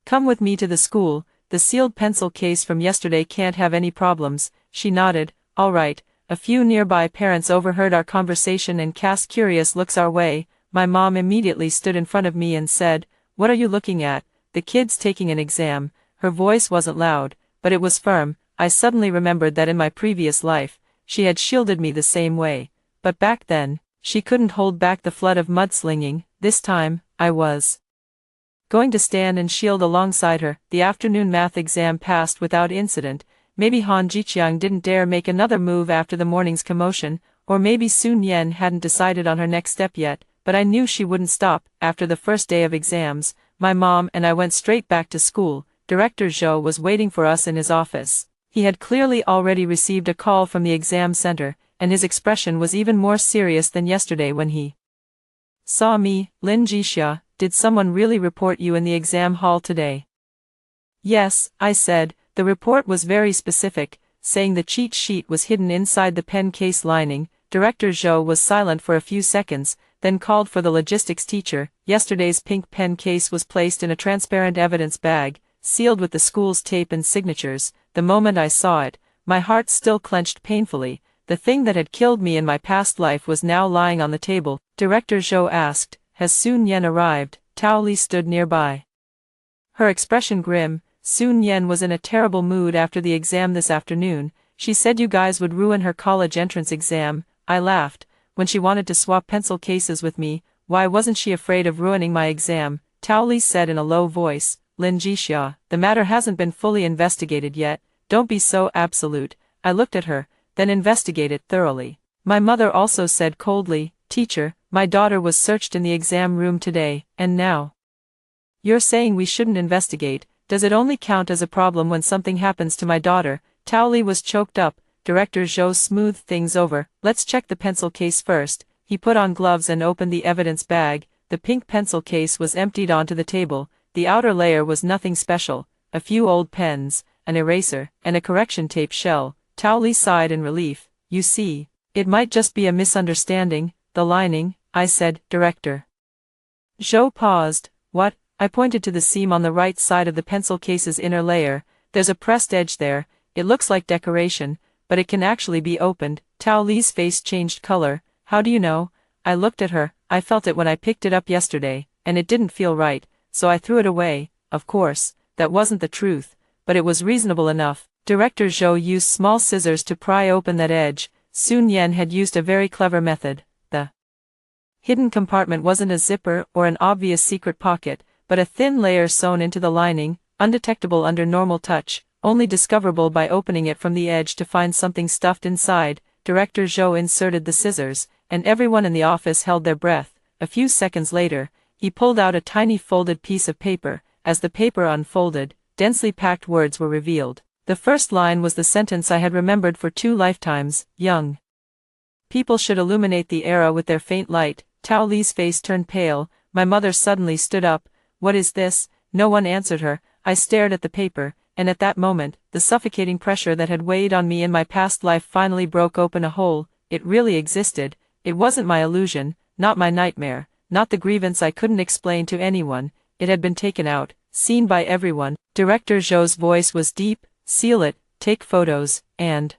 Come with me to the school. The sealed pencil case from yesterday can't have any problems." She nodded. "All right." A few nearby parents overheard our conversation and cast curious looks our way. My mom immediately stood in front of me and said, "What are you looking at?" "The kid's taking an exam." Her voice wasn't loud, but it was firm. I suddenly remembered that in my previous life, she had shielded me the same way. But back then, she couldn't hold back the flood of mudslinging. This time, I was going to stand and shield alongside her. The afternoon math exam passed without incident. Maybe Han Jiqiang didn't dare make another move after the morning's commotion, or maybe Sun Yan hadn't decided on her next step yet, but I knew she wouldn't stop. After the first day of exams, my mom and I went straight back to school. Director Zhou was waiting for us in his office. He had clearly already received a call from the exam center, and his expression was even more serious than yesterday when he saw me. "Lin Jixia, did someone really report you in the exam hall today?" "Yes," I said. The report was very specific, saying the cheat sheet was hidden inside the pen case lining. Director Zhou was silent for a few seconds, then called for the logistics teacher. "Yesterday's pink pen case was placed in a transparent evidence bag, sealed with the school's tape and signatures." The moment I saw it, my heart still clenched painfully. The thing that had killed me in my past life was now lying on the table. Director Zhou asked, "Has Sun Yan arrived?" Tao Li stood nearby, her expression grim. Sun Yan was in a terrible mood after the exam this afternoon. She said you guys would ruin her college entrance exam. I laughed. When she wanted to swap pencil cases with me, why wasn't she afraid of ruining my exam? Tao Li said in a low voice, "Lin Jixia, the matter hasn't been fully investigated yet. Don't be so absolute." I looked at her, "Then investigate it thoroughly." My mother also said coldly, "Teacher, my daughter was searched in the exam room today, and now you're saying we shouldn't investigate? Does it only count as a problem when something happens to my daughter?" Tao Li was choked up. Director Zhou smoothed things over. "Let's check the pencil case first." He put on gloves and opened the evidence bag. The pink pencil case was emptied onto the table. The outer layer was nothing special, a few old pens, an eraser, and a correction tape shell. Tao Li sighed in relief. You see, it might just be a misunderstanding, the lining, I said, Director. Zhou paused. What? I pointed to the seam on the right side of the pencil case's inner layer. There's a pressed edge there. It looks like decoration, but it can actually be opened. Tao Li's face changed color. How do you know? I looked at her. I felt it when I picked it up yesterday, and it didn't feel right, so I threw it away. Of course, that wasn't the truth, but it was reasonable enough. Director Zhou used small scissors to pry open that edge. Sun Yan had used a very clever method. The hidden compartment wasn't a zipper or an obvious secret pocket, but a thin layer sewn into the lining, undetectable under normal touch, only discoverable by opening it from the edge to find something stuffed inside. Director Zhou inserted the scissors, and everyone in the office held their breath. A few seconds later, he pulled out a tiny folded piece of paper. As the paper unfolded, densely packed words were revealed. The first line was the sentence I had remembered for 2 lifetimes. Young people should illuminate the era with their faint light. Tao Li's face turned pale. My mother suddenly stood up. What is this? No one answered her. I stared at the paper, and at that moment, the suffocating pressure that had weighed on me in my past life finally broke open a hole. It really existed. It wasn't my illusion, not my nightmare, not the grievance I couldn't explain to anyone. It had been taken out, seen by everyone. Director Zhou's voice was deep. Seal it, take photos, and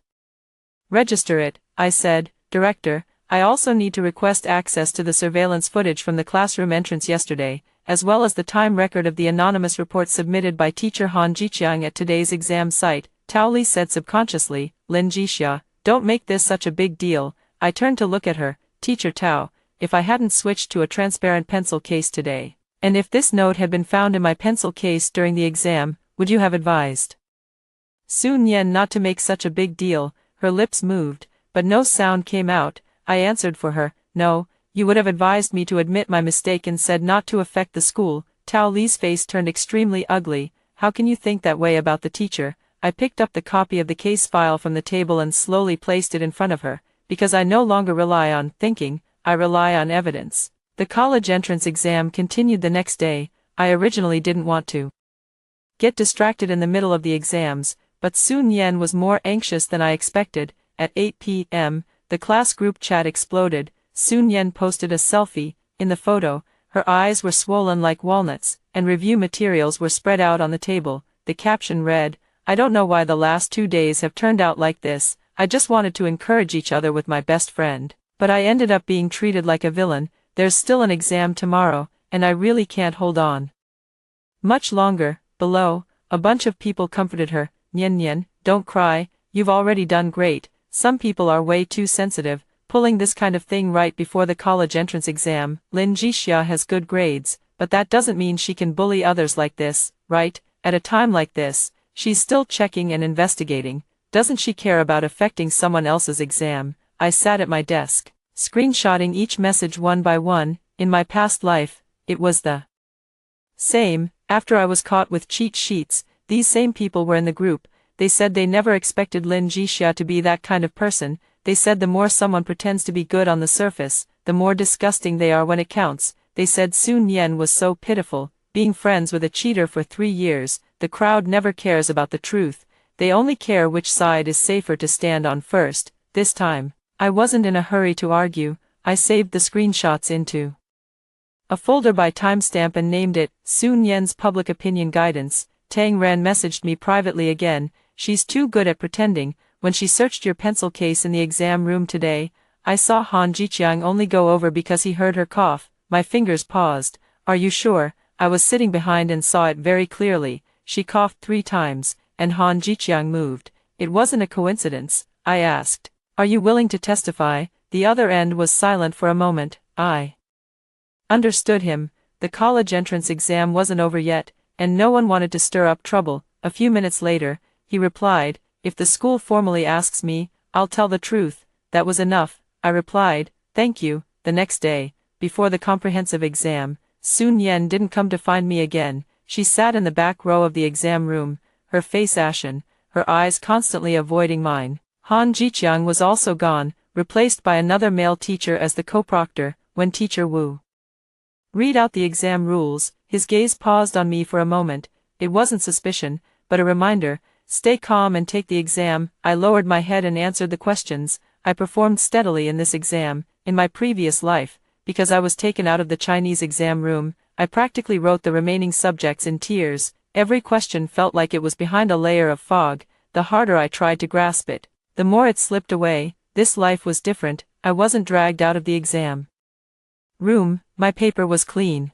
register it, I said. Director, I also need to request access to the surveillance footage from the classroom entrance yesterday, as well as the time record of the anonymous report submitted by teacher Han Jiqiang at today's exam site. Tao Li said subconsciously. Lin Jixia, don't make this such a big deal. I turned to look at her. Teacher Tao, if I hadn't switched to a transparent pencil case today, and if this note had been found in my pencil case during the exam, would you have advised Sun Yan not to make such a big deal? Her lips moved, but no sound came out. I answered for her. No, you would have advised me to admit my mistake and said not to affect the school. Tao Li's face turned extremely ugly. How can you think that way about the teacher? I picked up the copy of the case file from the table and slowly placed it in front of her. Because I no longer rely on thinking, I rely on evidence. The college entrance exam continued the next day. I originally didn't want to get distracted in the middle of the exams, but Sun Yan was more anxious than I expected. At 8 p.m., the class group chat exploded. Sun Yan posted a selfie. In the photo, her eyes were swollen like walnuts, and review materials were spread out on the table. The caption read, I don't know why the last 2 days have turned out like this. I just wanted to encourage each other with my best friend, but I ended up being treated like a villain. There's still an exam tomorrow, and I really can't hold on much longer. Below, a bunch of people comforted her. Nian Nian, don't cry, you've already done great. Some people are way too sensitive, pulling this kind of thing right before the college entrance exam. Lin Jixia has good grades, but that doesn't mean she can bully others like this, right? At a time like this, she's still checking and investigating. Doesn't she care about affecting someone else's exam? I sat at my desk, screenshotting each message one by one. In my past life, it was the same. After I was caught with cheat sheets, these same people were in the group. They said they never expected Lin Jixia to be that kind of person. They said the more someone pretends to be good on the surface, the more disgusting they are when it counts. They said Sun Yan was so pitiful, being friends with a cheater for 3 years. The crowd never cares about the truth. They only care which side is safer to stand on first. This time, I wasn't in a hurry to argue. I saved the screenshots into a folder by timestamp and named it Sun Yan's Public Opinion Guidance. Tang Ran messaged me privately again. She's too good at pretending. When she searched your pencil case in the exam room today, I saw Han Jiqiang only go over because he heard her cough. My fingers paused. Are you sure? I was sitting behind and saw it very clearly. She coughed 3 times, and Han Jiqiang moved. It wasn't a coincidence. I asked, are you willing to testify? The other end was silent for a moment. I understood him. The college entrance exam wasn't over yet, and no one wanted to stir up trouble. A few minutes later, he replied, if the school formally asks me, I'll tell the truth. That was enough. I replied, thank you. The next day, before the comprehensive exam, Sun Yan didn't come to find me again. She sat in the back row of the exam room, her face ashen, her eyes constantly avoiding mine. Han Jiqiang was also gone. replaced by another male teacher as the co-proctor, when Teacher Wu read out the exam rules. His gaze paused on me for a moment. It wasn't suspicion, but a reminder. Stay calm and take the exam. I lowered my head and answered the questions. I performed steadily in this exam. In my previous life, because I was taken out of the Chinese exam room, I practically wrote the remaining subjects in tears. Every question felt like it was behind a layer of fog. The harder I tried to grasp it, the more it slipped away. This life was different. I wasn't dragged out of the exam room. My paper was clean,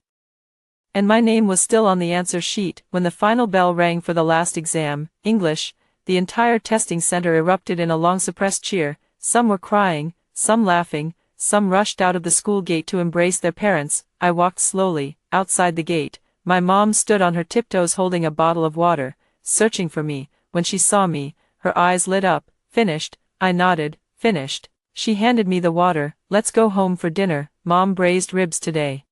and my name was still on the answer sheet. When the final bell rang for the last exam, English, the entire testing center erupted in a long suppressed cheer. Some were crying, some laughing, some rushed out of the school gate to embrace their parents. I walked slowly. Outside the gate, my mom stood on her tiptoes holding a bottle of water, searching for me. When she saw me, her eyes lit up. Finished? I nodded. Finished. She handed me the water. Let's go home for dinner. Mom braised ribs today.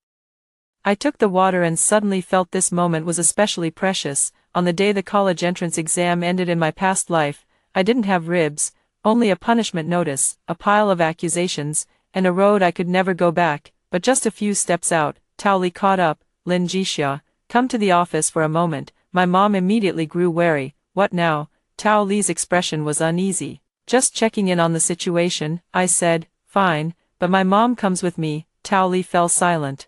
I took the water and suddenly felt this moment was especially precious. On the day the college entrance exam ended in my past life, I didn't have ribs, only a punishment notice, a pile of accusations, and a road I could never go back. But just a few steps out, Tao Li caught up. Lin Jixia, come to the office for a moment. My mom immediately grew wary. What now? Tao Li's expression was uneasy. Just checking in on the situation, I said. Fine, but my mom comes with me. Tao Li fell silent.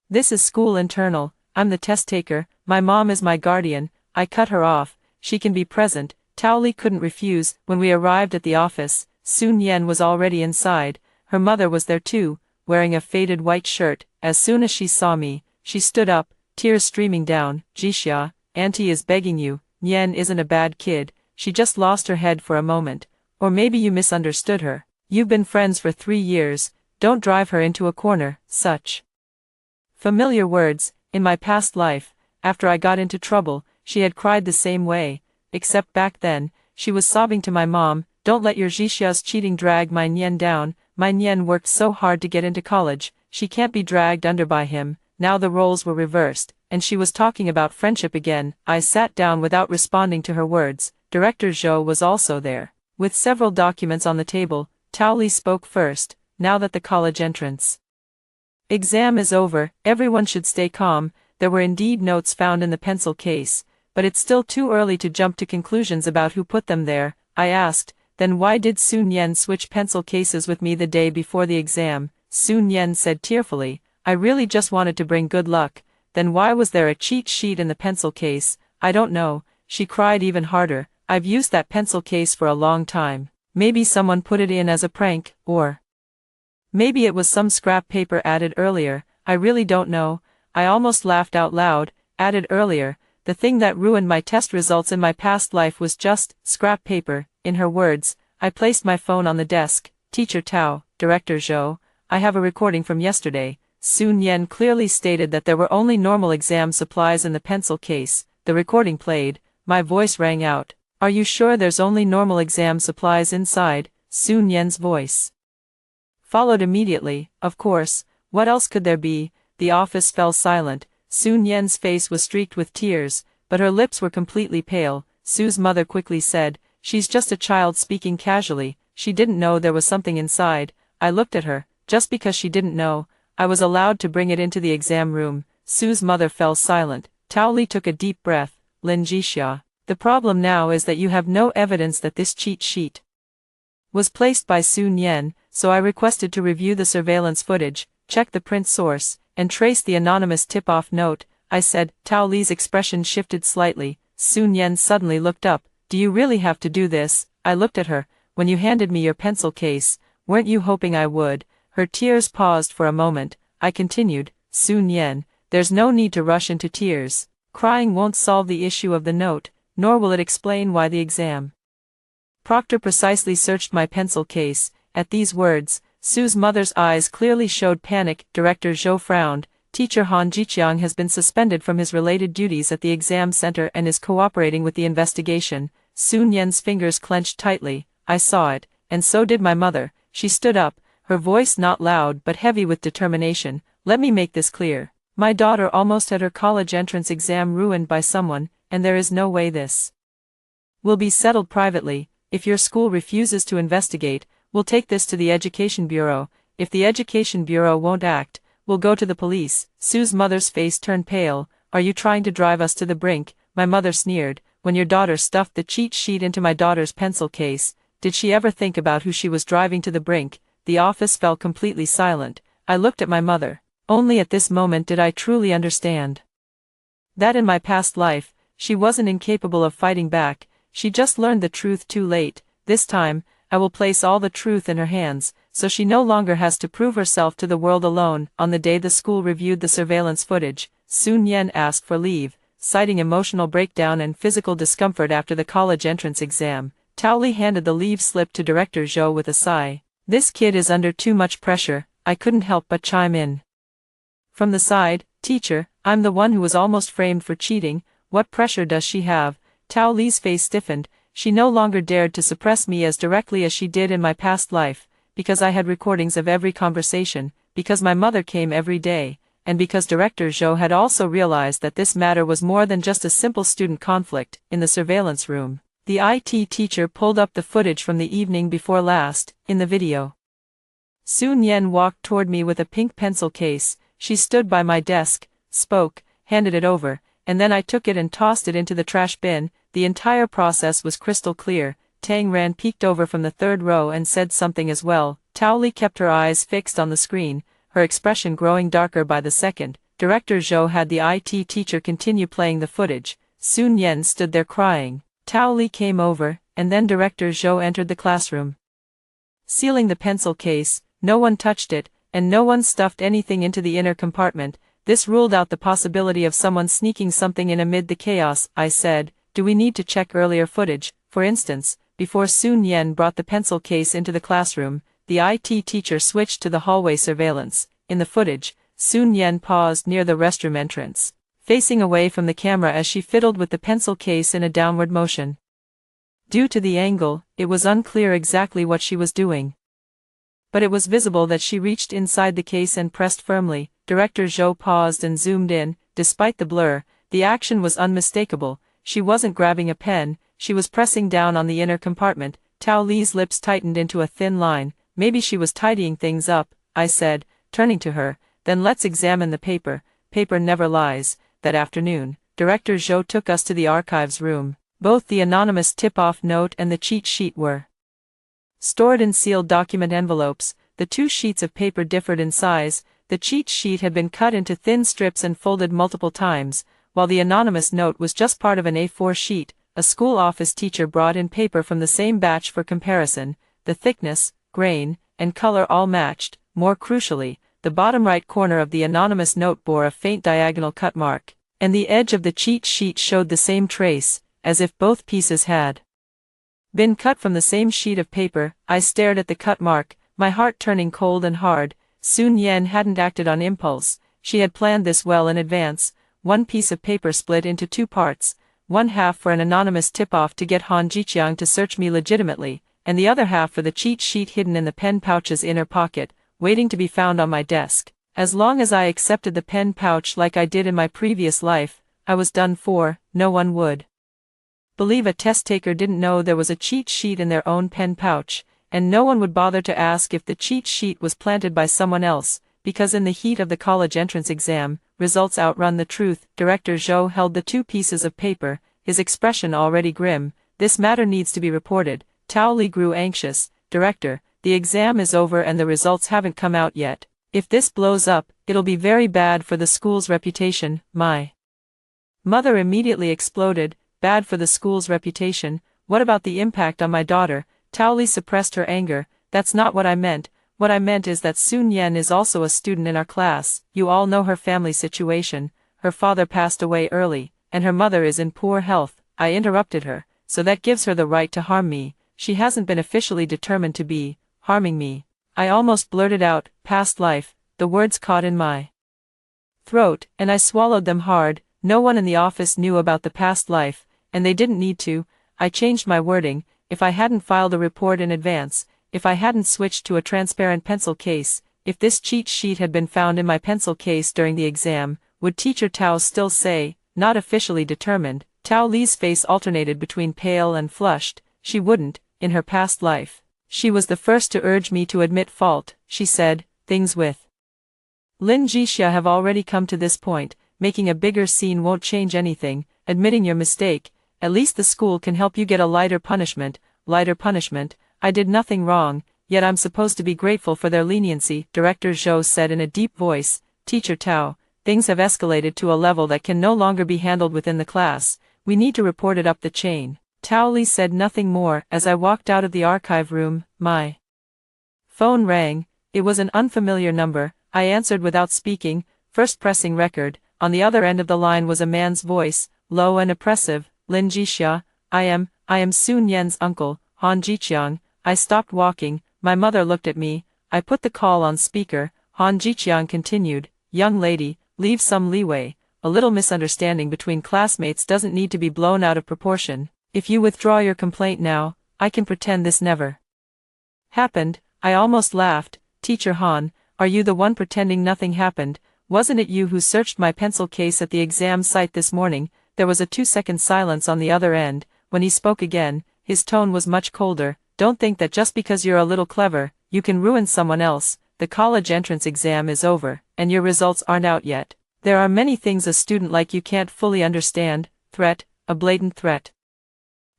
This is school internal. I'm the test taker. My mom is my guardian. I cut her off. She can be present. Tao Li couldn't refuse. When we arrived at the office, Sun Yan was already inside. Her mother was there too, wearing a faded white shirt. As soon as she saw me, she stood up, tears streaming down. Jixia, Auntie is begging you. Yan isn't a bad kid. She just lost her head for a moment. Or maybe you misunderstood her. You've been friends for 3 years. Don't drive her into a corner. Such familiar words. In my past life, after I got into trouble, she had cried the same way. Except back then, she was sobbing to my mom. Don't let your Jixia's cheating drag my Nian down. My Nian worked so hard to get into college. She can't be dragged under by him. Now the roles were reversed, and she was talking about friendship again. I sat down without responding to her words. Director Zhou was also there. With several documents on the table, Tao Li spoke first. Now that the college entrance exam is over, everyone should stay calm. There were indeed notes found in the pencil case, but it's still too early to jump to conclusions about who put them there. I asked, then why did Sun Yan switch pencil cases with me the day before the exam? Sun Yan said tearfully, I really just wanted to bring good luck. Then why was there a cheat sheet in the pencil case? I don't know. She cried even harder. I've used that pencil case for a long time. Maybe someone put it in as a prank, or maybe it was some scrap paper added earlier. I really don't know. I almost laughed out loud. Added earlier. The thing that ruined my test results in my past life was just scrap paper. In her words, I placed my phone on the desk. Teacher Tao, Director Zhou, I have a recording from yesterday. Sun Yan clearly stated that there were only normal exam supplies in the pencil case. The recording played. My voice rang out. Are you sure there's only normal exam supplies inside? Sun Yan's voice followed immediately. Of course, what else could there be? The office fell silent. Sun Yan's face was streaked with tears, but her lips were completely pale. Su's mother quickly said, she's just a child speaking casually. She didn't know there was something inside. I looked at her. Just because she didn't know, I was allowed to bring it into the exam room. Su's mother fell silent. Tao Li took a deep breath. Lin Jixia, the problem now is that you have no evidence that this cheat sheet was placed by Sun Yan, so I requested to review the surveillance footage, check the print source, and trace the anonymous tip-off note. I said. Tao Li's expression shifted slightly. Sun Yan suddenly looked up. Do you really have to do this? I looked at her. When you handed me your pencil case, weren't you hoping I would? Her tears paused for a moment. I continued, Sun Yan, there's no need to rush into tears. Crying won't solve the issue of the note, nor will it explain why the exam proctor precisely searched my pencil case. At these words, Su's mother's eyes clearly showed panic. Director Zhou frowned. Teacher Han Jiqiang has been suspended from his related duties at the exam center and is cooperating with the investigation. Sun Yan's fingers clenched tightly. I saw it, and so did my mother. She stood up, her voice not loud but heavy with determination. Let me make this clear. My daughter almost had her college entrance exam ruined by someone, and there is no way this will be settled privately. If your school refuses to investigate, We'll take this to the Education Bureau. If the Education Bureau won't act, we'll go to the police." Sue's mother's face turned pale. "Are you trying to drive us to the brink?" my mother sneered. "When your daughter stuffed the cheat sheet into my daughter's pencil case, did she ever think about who she was driving to the brink?" The office fell completely silent. I looked at my mother. Only at this moment did I truly understand that in my past life, she wasn't incapable of fighting back. She just learned the truth too late. This time, I will place all the truth in her hands, so she no longer has to prove herself to the world alone. On the day the school reviewed the surveillance footage, Sun Yen asked for leave, citing emotional breakdown and physical discomfort after the college entrance exam. Tao Li handed the leave slip to Director Zhou with a sigh. "This kid is under too much pressure." I couldn't help but chime in. From the side, "Teacher, I'm the one who was almost framed for cheating. What pressure does she have?" Tao Li's face stiffened. She no longer dared to suppress me as directly as she did in my past life, because I had recordings of every conversation, because my mother came every day, and because Director Zhou had also realized that this matter was more than just a simple student conflict. In the surveillance room, the IT teacher pulled up the footage from the evening before last. In the video, Sun Yen walked toward me with a pink pencil case. She stood by my desk, spoke, handed it over, and then I took it and tossed it into the trash bin. The entire process was crystal clear. Tang Ran peeked over from the third row and said something as well. Tao Li kept her eyes fixed on the screen, her expression growing darker by the second. Director Zhou had the IT teacher continue playing the footage. Sun Yen stood there crying. Tao Li came over, and then Director Zhou entered the classroom. Sealing the pencil case, no one touched it, and no one stuffed anything into the inner compartment. This ruled out the possibility of someone sneaking something in amid the chaos. I said, "Do we need to check earlier footage? For instance, before Sun Yen brought the pencil case into the classroom, the IT teacher switched to the hallway surveillance. In the footage, Sun Yen paused near the restroom entrance, facing away from the camera as she fiddled with the pencil case in a downward motion. Due to the angle, it was unclear exactly what she was doing, but it was visible that she reached inside the case and pressed firmly. Director Zhou paused and zoomed in. Despite the blur, the action was unmistakable. She wasn't grabbing a pen, she was pressing down on the inner compartment. Tao Li's lips tightened into a thin line. "Maybe she was tidying things up," I said, turning to her. "Then let's examine the paper." Paper never lies. That afternoon, Director Zhou took us to the archives room. Both the anonymous tip-off note and the cheat sheet were stored in sealed document envelopes. The two sheets of paper differed in size. The cheat sheet had been cut into thin strips and folded multiple times, while the anonymous note was just part of an A4 sheet. A school office teacher brought in paper from the same batch for comparison. The thickness, grain, and color all matched. More crucially, the bottom right corner of the anonymous note bore a faint diagonal cut mark, and the edge of the cheat sheet showed the same trace, as if both pieces had been cut from the same sheet of paper. I stared at the cut mark, my heart turning cold and hard. Sun Yen hadn't acted on impulse. She had planned this well in advance. One piece of paper split into two parts, one half for an anonymous tip-off to get Han Jiqiang to search me legitimately, and the other half for the cheat sheet hidden in the pen pouch's inner pocket, waiting to be found on my desk. As long as I accepted the pen pouch like I did in my previous life, I was done for. No one would believe a test taker didn't know there was a cheat sheet in their own pen pouch, and no one would bother to ask if the cheat sheet was planted by someone else, because in the heat of the college entrance exam, results outrun the truth. Director Zhou held the two pieces of paper, his expression already grim. "This matter needs to be reported." Tao Li grew anxious. "Director, the exam is over and the results haven't come out yet. If this blows up, it'll be very bad for the school's reputation." My mother immediately exploded. "Bad for the school's reputation? What about the impact on my daughter?" Tao Li suppressed her anger. "That's not what I meant. What I meant is that Sun Yen is also a student in our class. You all know her family situation. Her father passed away early, and her mother is in poor health." I interrupted her. "So that gives her the right to harm me. She hasn't been officially determined to be harming me." I almost blurted out, "Past life." The words caught in my throat, and I swallowed them hard. No one in the office knew about the past life, and they didn't need to. I changed my wording. If I hadn't filed a report in advance, if I hadn't switched to a transparent pencil case, if this cheat sheet had been found in my pencil case during the exam, would Teacher Tao still say, "Not officially determined"? Tao Li's face alternated between pale and flushed. She wouldn't. In her past life, She was the first to urge me to admit fault. She said, "Things with Lin Jixia have already come to this point. Making a bigger scene won't change anything. Admitting your mistake, at least the school can help you get a lighter punishment." Lighter punishment? I did nothing wrong, yet I'm supposed to be grateful for their leniency, Director Zhou said in a deep voice. Teacher Tao, things have escalated to a level that can no longer be handled within the class. We need to report it up the chain. Tao Li said nothing more. As I walked out of the archive room, my phone rang. It was an unfamiliar number. I answered without speaking, first pressing record. On the other end of the line was a man's voice, low and oppressive. "Lin Jixia, I am Sun Yan's uncle, Han Jiqiang." I stopped walking. My mother looked at me. I put the call on speaker. Han Jiqiang continued, "Young lady, leave some leeway. A little misunderstanding between classmates doesn't need to be blown out of proportion. If you withdraw your complaint now, I can pretend this never happened." I almost laughed. "Teacher Han, are you the one pretending nothing happened? Wasn't it you who searched my pencil case at the exam site this morning?" There was a 2-second silence on the other end. When he spoke again, his tone was much colder. "Don't think that just because you're a little clever, you can ruin someone else. The college entrance exam is over, and your results aren't out yet. There are many things a student like you can't fully understand." Threat, a blatant threat.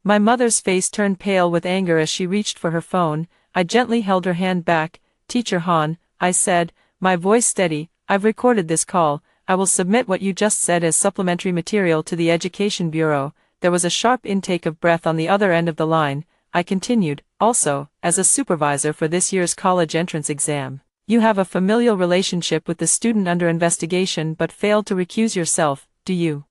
My mother's face turned pale with anger as she reached for her phone. I gently held her hand back. "Teacher Han," I said, my voice steady, "I've recorded this call. I will submit what you just said as supplementary material to the Education Bureau." There was a sharp intake of breath on the other end of the line. I continued, "Also, as a supervisor for this year's college entrance exam, you have a familial relationship with the student under investigation but failed to recuse yourself. Do you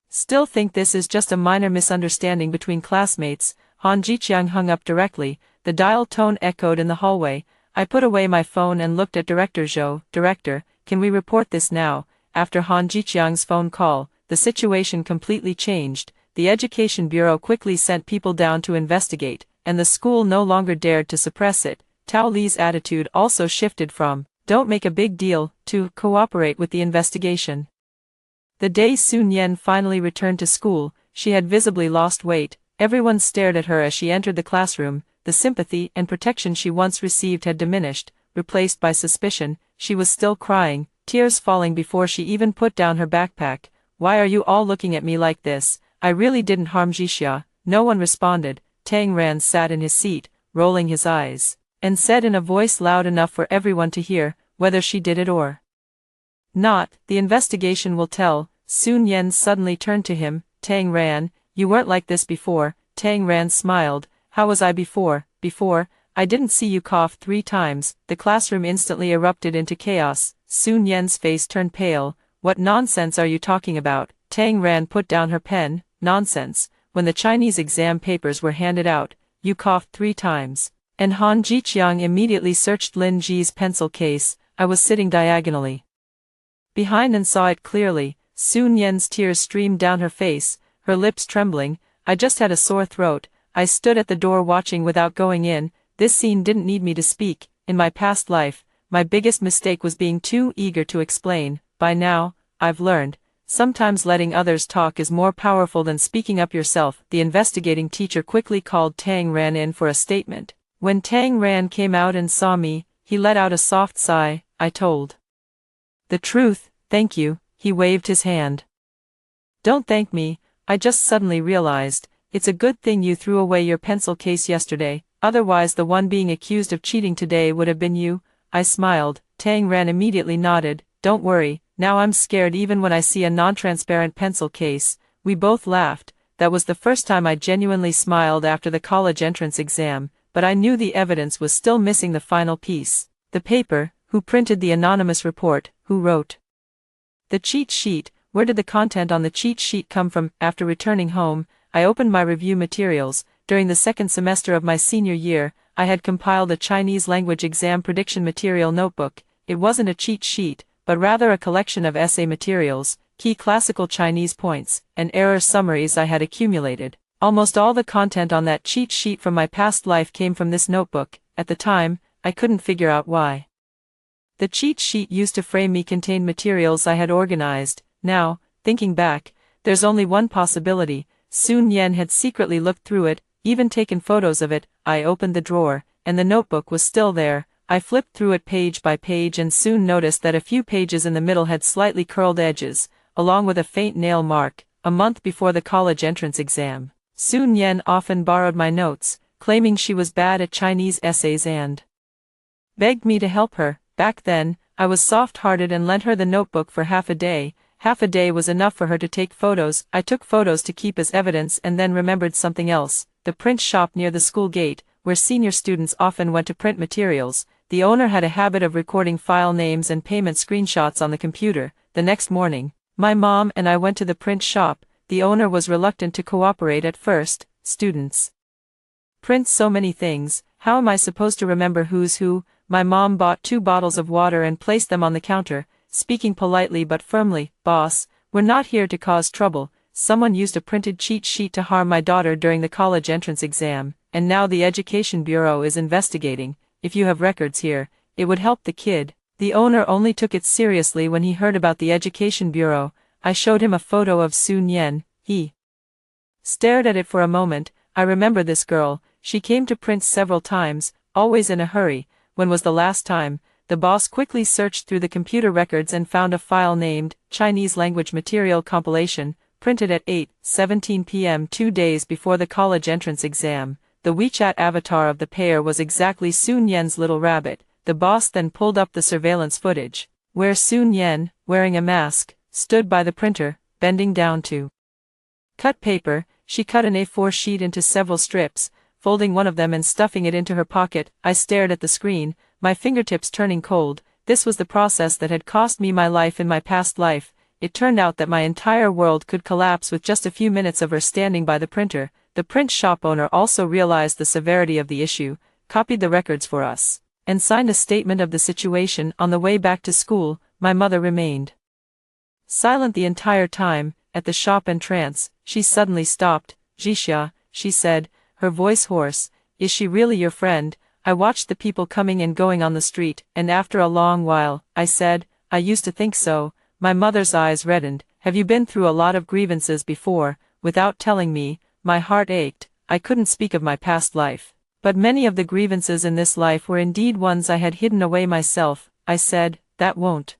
still think this is just a minor misunderstanding between classmates?" Han Jiqiang hung up directly. The dial tone echoed in the hallway. I put away my phone and looked at Director Zhou. "Director, can we report this now?" After Han Jiqiang's phone call, the situation completely changed. The Education Bureau quickly sent people down to investigate, and the school no longer dared to suppress it. Tao Li's attitude also shifted from, "Don't make a big deal," to, "Cooperate with the investigation." The day Sun Yan finally returned to school, she had visibly lost weight. Everyone stared at her as she entered the classroom. The sympathy and protection she once received had diminished, replaced by suspicion. She was still crying, tears falling before she even put down her backpack. "Why are you all looking at me like this? I really didn't harm Jixia." No one responded. Tang Ran sat in his seat, rolling his eyes, and said in a voice loud enough for everyone to hear, "Whether she did it or not, the investigation will tell." Sun Yan suddenly turned to him. "Tang Ran, you weren't like this before." Tang Ran smiled. "How was I before? Before, I didn't see you cough 3 times. The classroom instantly erupted into chaos. Sun Yan's face turned pale. "What nonsense are you talking about?" Tang Ran put down her pen. "Nonsense. When the Chinese exam papers were handed out, you coughed 3 times. And Han Jiqiang immediately searched Lin Ji's pencil case. I was sitting diagonally behind and saw it clearly." Sun Yan's tears streamed down her face, her lips trembling. "I just had a sore throat." I stood at the door watching without going in. This scene didn't need me to speak. In my past life, my biggest mistake was being too eager to explain. By now, I've learned, sometimes letting others talk is more powerful than speaking up yourself. The investigating teacher quickly called Tang Ran in for a statement. When Tang Ran came out and saw me, he let out a soft sigh. I told the truth. "Thank you." He waved his hand. "Don't thank me. I just suddenly realized, it's a good thing you threw away your pencil case yesterday, otherwise the one being accused of cheating today would have been you." I smiled. Tang Ran immediately nodded. "Don't worry, now I'm scared even when I see a non-transparent pencil case." We both laughed. That was the first time I genuinely smiled after the college entrance exam, but I knew the evidence was still missing the final piece. The paper, who printed the anonymous report, who wrote the cheat sheet, where did the content on the cheat sheet come from? After returning home, I opened my review materials. During the second semester of my senior year, I had compiled a Chinese language exam prediction material notebook. It wasn't a cheat sheet, but rather a collection of essay materials, key classical Chinese points, and error summaries I had accumulated. Almost all the content on that cheat sheet from my past life came from this notebook. At the time, I couldn't figure out why the cheat sheet used to frame me contained materials I had organized. Now, thinking back, there's only one possibility. Sun Yan had secretly looked through it, even taken photos of it. I opened the drawer, and the notebook was still there. I flipped through it page by page and soon noticed that a few pages in the middle had slightly curled edges, along with a faint nail mark. A month before the college entrance exam, Sun Yen often borrowed my notes, claiming she was bad at Chinese essays and begged me to help her. Back then, I was soft-hearted and lent her the notebook for half a day. Half a day was enough for her to take photos. I took photos to keep as evidence and then remembered something else. The print shop near the school gate, where senior students often went to print materials. The owner had a habit of recording file names and payment screenshots on the computer. The next morning, my mom and I went to the print shop. The owner was reluctant to cooperate at first. Students print so many things, how am I supposed to remember who's who? My mom bought 2 bottles of water and placed them on the counter, speaking politely but firmly. Boss, we're not here to cause trouble. Someone used a printed cheat sheet to harm my daughter during the college entrance exam, and now the Education Bureau is investigating. If you have records here, it would help the kid. The owner only took it seriously when he heard about the Education Bureau. I showed him a photo of Sun Yen. He stared at it for a moment. I remember this girl. She came to print several times, always in a hurry. When was the last time? The boss quickly searched through the computer records and found a file named Chinese Language Material Compilation, printed at 8:17 p.m. 2 days before the college entrance exam. The WeChat avatar of the pair was exactly Sun Yen's little rabbit. The boss then pulled up the surveillance footage, where Sun Yen, wearing a mask, stood by the printer, bending down to cut paper. She cut an A4 sheet into several strips, folding one of them and stuffing it into her pocket. I stared at the screen, my fingertips turning cold. This was the process that had cost me my life in my past life. It turned out that my entire world could collapse with just a few minutes of her standing by the printer. The print shop owner also realized the severity of the issue, copied the records for us, and signed a statement of the situation. On the way back to school, my mother remained silent the entire time. At the shop entrance, she suddenly stopped. Jixia, she said, her voice hoarse, is she really your friend? I watched the people coming and going on the street, and after a long while, I said, I used to think so. My mother's eyes reddened. Have you been through a lot of grievances before? Without telling me, my heart ached. I couldn't speak of my past life, but many of the grievances in this life were indeed ones I had hidden away myself. I said, that won't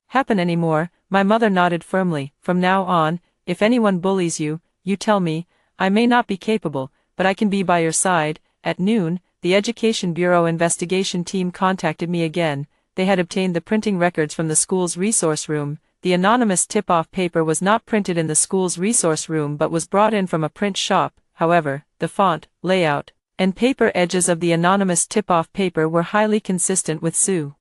happen anymore. My mother nodded firmly. From now on, if anyone bullies you, you tell me. I may not be capable, but I can be by your side. At noon, the Education Bureau investigation team contacted me again. They had obtained the printing records from the school's resource room. The anonymous tip-off paper was not printed in the school's resource room but was brought in from a print shop. However, the font, layout, and paper edges of the anonymous tip-off paper were highly consistent with Su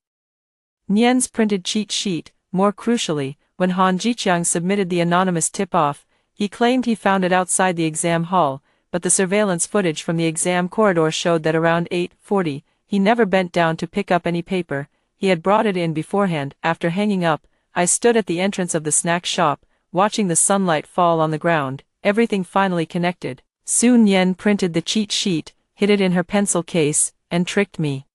Nian's printed cheat sheet. More crucially, when Han Jiqiang submitted the anonymous tip-off, he claimed he found it outside the exam hall, but the surveillance footage from the exam corridor showed that around 8:40, he never bent down to pick up any paper. He had brought it in beforehand. After hanging up, I stood at the entrance of the snack shop, watching the sunlight fall on the ground. Everything finally connected. Sun Yen printed the cheat sheet, hid it in her pencil case, and tricked me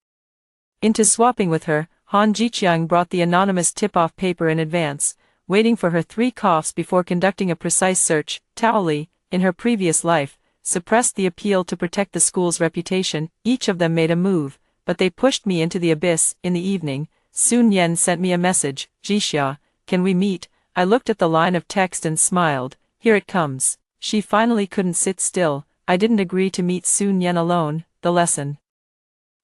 into swapping with her. Han Jiqiang brought the anonymous tip-off paper in advance, waiting for her 3 coughs before conducting a precise search. Tao Li, in her previous life, suppressed the appeal to protect the school's reputation. Each of them made a move, but they pushed me into the abyss. In the evening, Sun Yen sent me a message. Jixia, can we meet? I looked at the line of text and smiled. Here it comes. She finally couldn't sit still. I didn't agree to meet Sun Yen alone. The lesson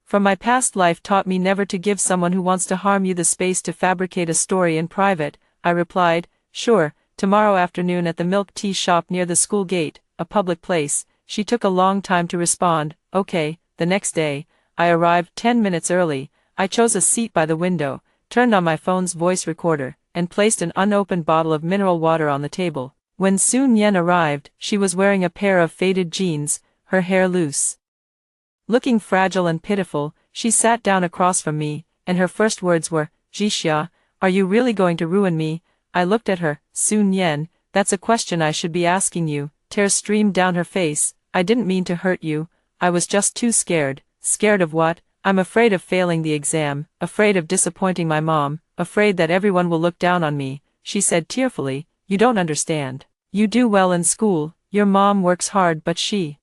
from my past life taught me never to give someone who wants to harm you the space to fabricate a story in private. I replied, sure, tomorrow afternoon at the milk tea shop near the school gate, a public place. She took a long time to respond. Okay. The next day, I arrived 10 minutes early. I chose a seat by the window, turned on my phone's voice recorder, and placed an unopened bottle of mineral water on the table. When Sun Yen arrived, she was wearing a pair of faded jeans, her hair loose. Looking fragile and pitiful, she sat down across from me, and her first words were, Jixia, are you really going to ruin me? I looked at her. Sun Yen, that's a question I should be asking you. Tears streamed down her face. I didn't mean to hurt you. I was just too scared. Scared of what? I'm afraid of failing the exam, afraid of disappointing my mom, afraid that everyone will look down on me, she said tearfully. You don't understand. You do well in school, your mom works hard but she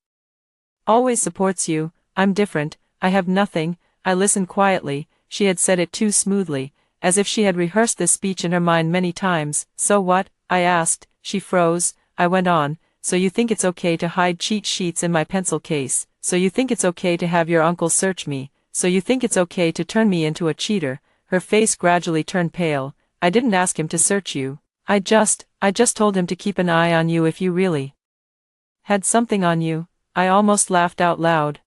always supports you. I'm different. I have nothing. I listened quietly. She had said it too smoothly, as if she had rehearsed this speech in her mind many times. So what? I asked. She froze. I went on. So you think it's okay to hide cheat sheets in my pencil case? So you think it's okay to have your uncle search me? So you think it's okay to turn me into a cheater? Her face gradually turned pale. I didn't ask him to search you. I just told him to keep an eye on you if you really had something on you. I almost laughed out loud.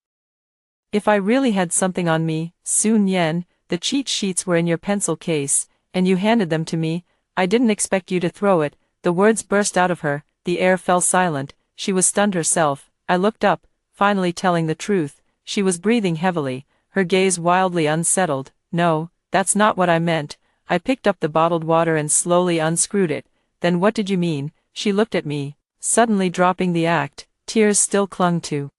If I really had something on me, Sun Yen, the cheat sheets were in your pencil case, and you handed them to me. I didn't expect you to throw it. The words burst out of her. The air fell silent. She was stunned herself. I looked up, finally telling the truth. She was breathing heavily, her gaze wildly unsettled. No, that's not what I meant. I picked up the bottled water and slowly unscrewed it. Then what did you mean? She looked at me, suddenly dropping the act. Tears still clung to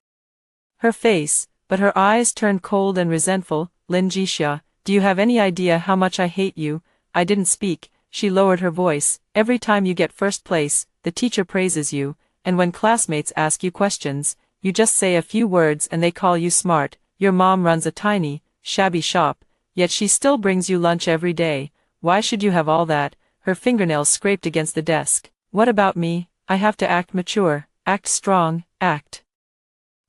her face, but her eyes turned cold and resentful. Lin Jixia, do you have any idea how much I hate you? I didn't speak. She lowered her voice. Every time you get first place, the teacher praises you, and when classmates ask you questions, you just say a few words and they call you smart. Your mom runs a tiny, shabby shop, yet she still brings you lunch every day. Why should you have all that? Her fingernails scraped against the desk. What about me? I have to act mature, act strong, act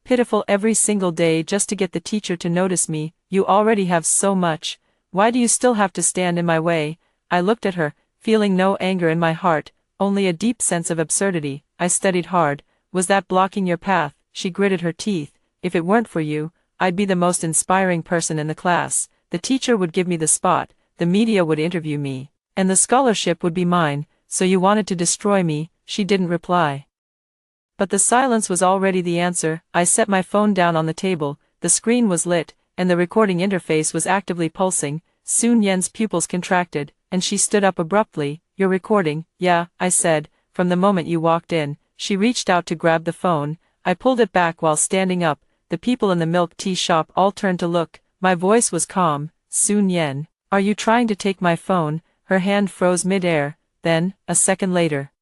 pitiful every single day just to get the teacher to notice me. You already have so much. Why do you still have to stand in my way? I looked at her, feeling no anger in my heart, only a deep sense of absurdity. I studied hard. Was that blocking your path? She gritted her teeth. If it weren't for you, I'd be the most inspiring person in the class. The teacher would give me the spot, the media would interview me, and the scholarship would be mine. So you wanted to destroy me? She didn't reply. But the silence was already the answer. I set my phone down on the table. The screen was lit, and the recording interface was actively pulsing. Sun Yen's pupils contracted, and she stood up abruptly. You're recording? Yeah, I said, from the moment you walked in. She reached out to grab the phone. I pulled it back while standing up. The people in the milk tea shop all turned to look. My voice was calm. Sun Yen, are you trying to take my phone? Her hand froze mid-air. Then, a second later,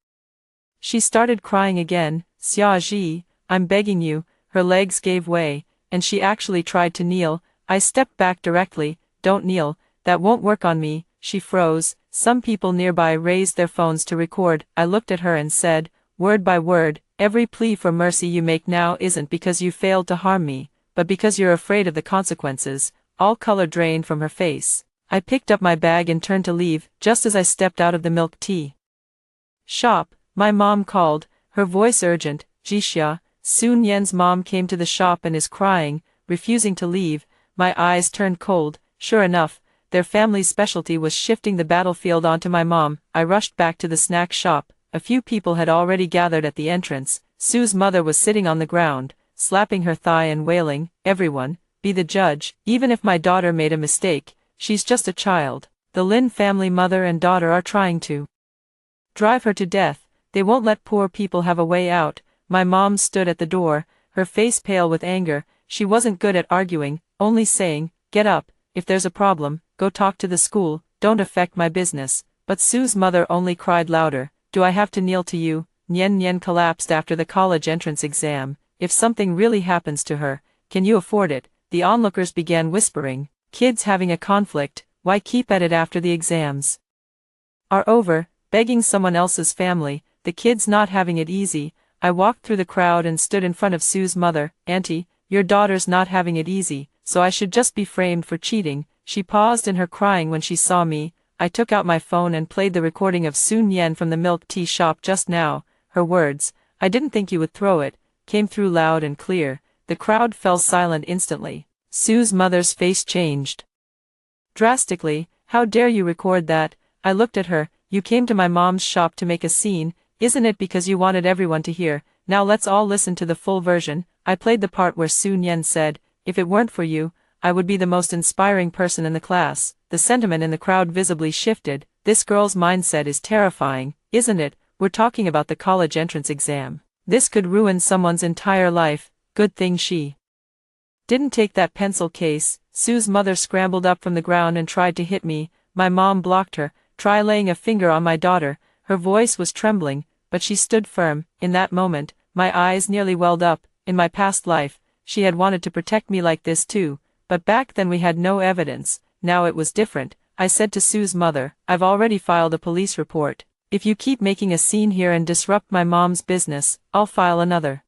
she started crying again. Xia Ji, I'm begging you. Her legs gave way, and she actually tried to kneel. I stepped back directly. Don't kneel, that won't work on me. She froze. Some people nearby raised their phones to record. I looked at her and said, word by word, every plea for mercy you make now isn't because you failed to harm me, but because you're afraid of the consequences. All color drained from her face. I picked up my bag and turned to leave. Just as I stepped out of the milk tea shop, my mom called, her voice urgent. Jixia, Sun Yen's mom came to the shop and is crying, refusing to leave. My eyes turned cold. Sure enough, their family's specialty was shifting the battlefield onto my mom. I rushed back to the snack shop. A few people had already gathered at the entrance. Sue's mother was sitting on the ground, slapping her thigh and wailing, everyone, be the judge. Even if my daughter made a mistake, she's just a child. The Lin family mother and daughter are trying to drive her to death. They won't let poor people have a way out. My mom stood at the door, her face pale with anger. She wasn't good at arguing, only saying, get up, if there's a problem, go talk to the school, don't affect my business. But Sue's mother only cried louder, do I have to kneel to you? Nian Nian collapsed after the college entrance exam. If something really happens to her, can you afford it? The onlookers began whispering, kids having a conflict, why keep at it after the exams are over, begging someone else's family, the kids not having it easy. I walked through the crowd and stood in front of Sue's mother. Auntie, your daughter's not having it easy, so I should just be framed for cheating. She paused in her crying when she saw me. I took out my phone and played the recording of Sun Yen from the milk tea shop just now. Her words, I didn't think you would throw it, came through loud and clear. The crowd fell silent instantly. Sue's mother's face changed drastically. How dare you record that? I looked at her. You came to my mom's shop to make a scene, isn't it, because you wanted everyone to hear? Now let's all listen to the full version. I played the part where Sun Yen said, if it weren't for you, I would be the most inspiring person in the class. The sentiment in the crowd visibly shifted. This girl's mindset is terrifying, isn't it? We're talking about the college entrance exam. This could ruin someone's entire life. Good thing she didn't take that pencil case. Sue's mother scrambled up from the ground and tried to hit me. My mom blocked her. Try laying a finger on my daughter. Her voice was trembling, but she stood firm. In that moment, my eyes nearly welled up. In my past life, she had wanted to protect me like this too, but back then we had no evidence. Now it was different. I said to Sue's mother, "I've already filed a police report. If you keep making a scene here and disrupt my mom's business, I'll file another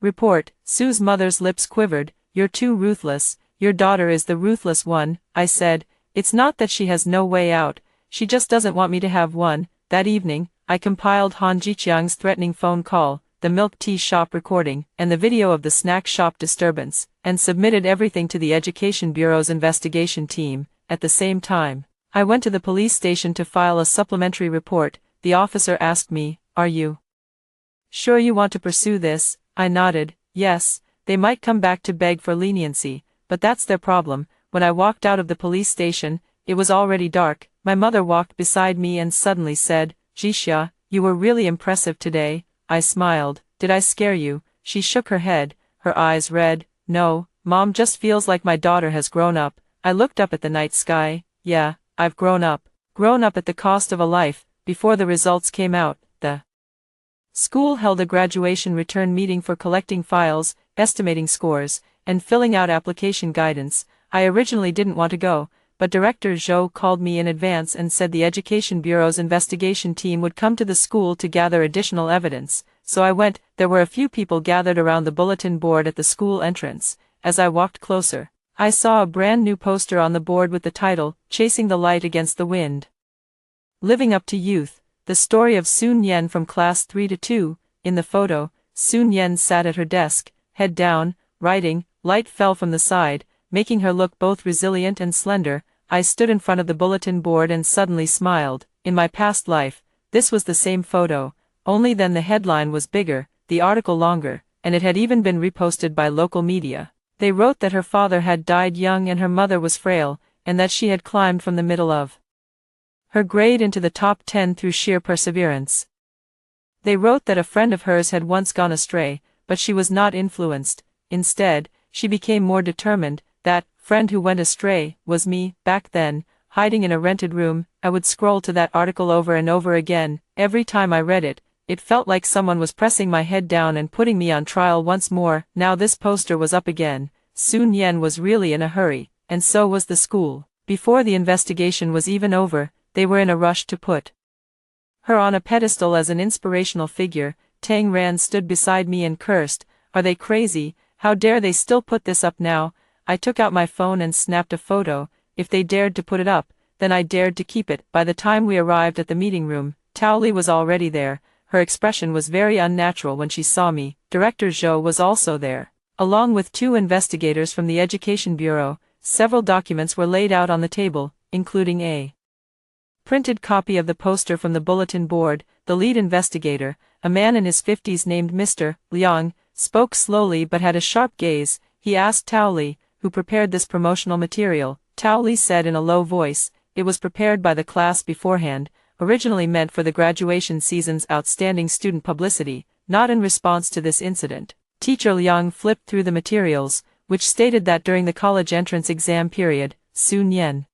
report." Sue's mother's lips quivered. "You're too ruthless. Your daughter is the ruthless one," I said. "It's not that she has no way out, she just doesn't want me to have one." That evening, I compiled Han Jiqiang's threatening phone call, the milk tea shop recording, and the video of the snack shop disturbance, and submitted everything to the Education Bureau's investigation team. At the same time, I went to the police station to file a supplementary report. The officer asked me, "Are you sure you want to pursue this?" I nodded. "Yes, they might come back to beg for leniency, but that's their problem." When I walked out of the police station, it was already dark. My mother walked beside me and suddenly said, "Jixia, you were really impressive today." I smiled. "Did I scare you?" She shook her head, her eyes red. "No, Mom just feels like my daughter has grown up." I looked up at the night sky. "Yeah, I've grown up. Grown up at the cost of a life." Before the results came out, the school held a graduation return meeting for collecting files, estimating scores, and filling out application guidance. I originally didn't want to go, but Director Zhou called me in advance and said the Education Bureau's investigation team would come to the school to gather additional evidence. So I went. There were a few people gathered around the bulletin board at the school entrance. As I walked closer, I saw a brand new poster on the board with the title, "Chasing the Light Against the Wind. Living Up to Youth." The story of Sun Yen from class 3 to 2. In the photo, Sun Yen sat at her desk, head down, writing. Light fell from the side, making her look both resilient and slender. I stood in front of the bulletin board and suddenly smiled. In my past life, this was the same photo, only then the headline was bigger, the article longer, and it had even been reposted by local media. They wrote that her father had died young and her mother was frail, and that she had climbed from the middle of her grade into the top 10 through sheer perseverance. They wrote that a friend of hers had once gone astray, but she was not influenced. Instead, she became more determined. That friend who went astray was me. Back then, hiding in a rented room, I would scroll to that article over and over again. Every time I read it, it felt like someone was pressing my head down and putting me on trial once more. Now this poster was up again. Sun Yen was really in a hurry, and so was the school. Before the investigation was even over, they were in a rush to put her on a pedestal as an inspirational figure. Tang Ran stood beside me and cursed, "Are they crazy? How dare they still put this up now?" I took out my phone and snapped a photo. If they dared to put it up, then I dared to keep it. By the time we arrived at the meeting room, Tao Li was already there. Her expression was very unnatural when she saw me. Director Zhou was also there, along with 2 investigators from the Education Bureau. Several documents were laid out on the table, including a printed copy of the poster from the bulletin board. The lead investigator, a man in his 50s named Mr. Liang, spoke slowly but had a sharp gaze. He asked Tao Li, "Who prepared this promotional material?" Tao Li said in a low voice, "It was prepared by the class beforehand, originally meant for the graduation season's outstanding student publicity, not in response to this incident." Teacher Liang flipped through the materials, which stated that during the college entrance exam period, Sun Yen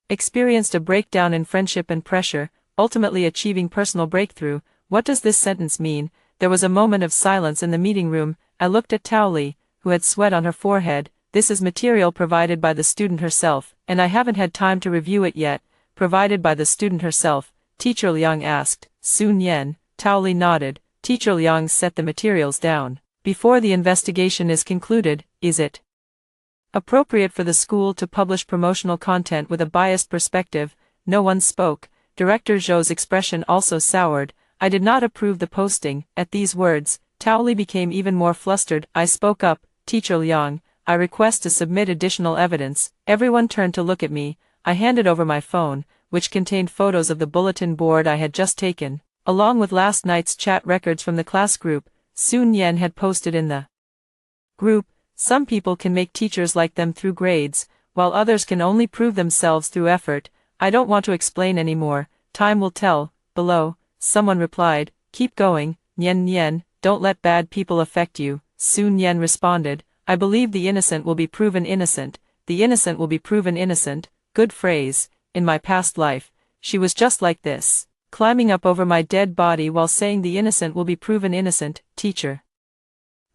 experienced a breakdown in friendship and pressure, ultimately achieving personal breakthrough. What does this sentence mean? There was a moment of silence in the meeting room. I looked at Tao Li, who had sweat on her forehead. "This is material provided by the student herself, and I haven't had time to review it yet." "Provided by the student herself?" Teacher Liang asked. Sun Yen. Tao Li nodded. Teacher Liang set the materials down. "Before the investigation is concluded, is it appropriate for the school to publish promotional content with a biased perspective?" No one spoke. Director Zhou's expression also soured. I did not approve the posting. At these words, Tao Li became even more flustered. I spoke up. "Teacher Liang, I request to submit additional evidence." Everyone turned to look at me. I handed over my phone, which contained photos of the bulletin board I had just taken, along with last night's chat records from the class group. Sun Yen had posted in the group, "Some people can make teachers like them through grades, while others can only prove themselves through effort." I don't want to explain anymore. Time will tell. Below, someone replied, "Keep going, Nian Nian, don't let bad people affect you." Sun Yen responded, "I believe the innocent will be proven innocent. The innocent will be proven innocent." Good phrase. In my past life, she was just like this, climbing up over my dead body while saying the innocent will be proven innocent. Teacher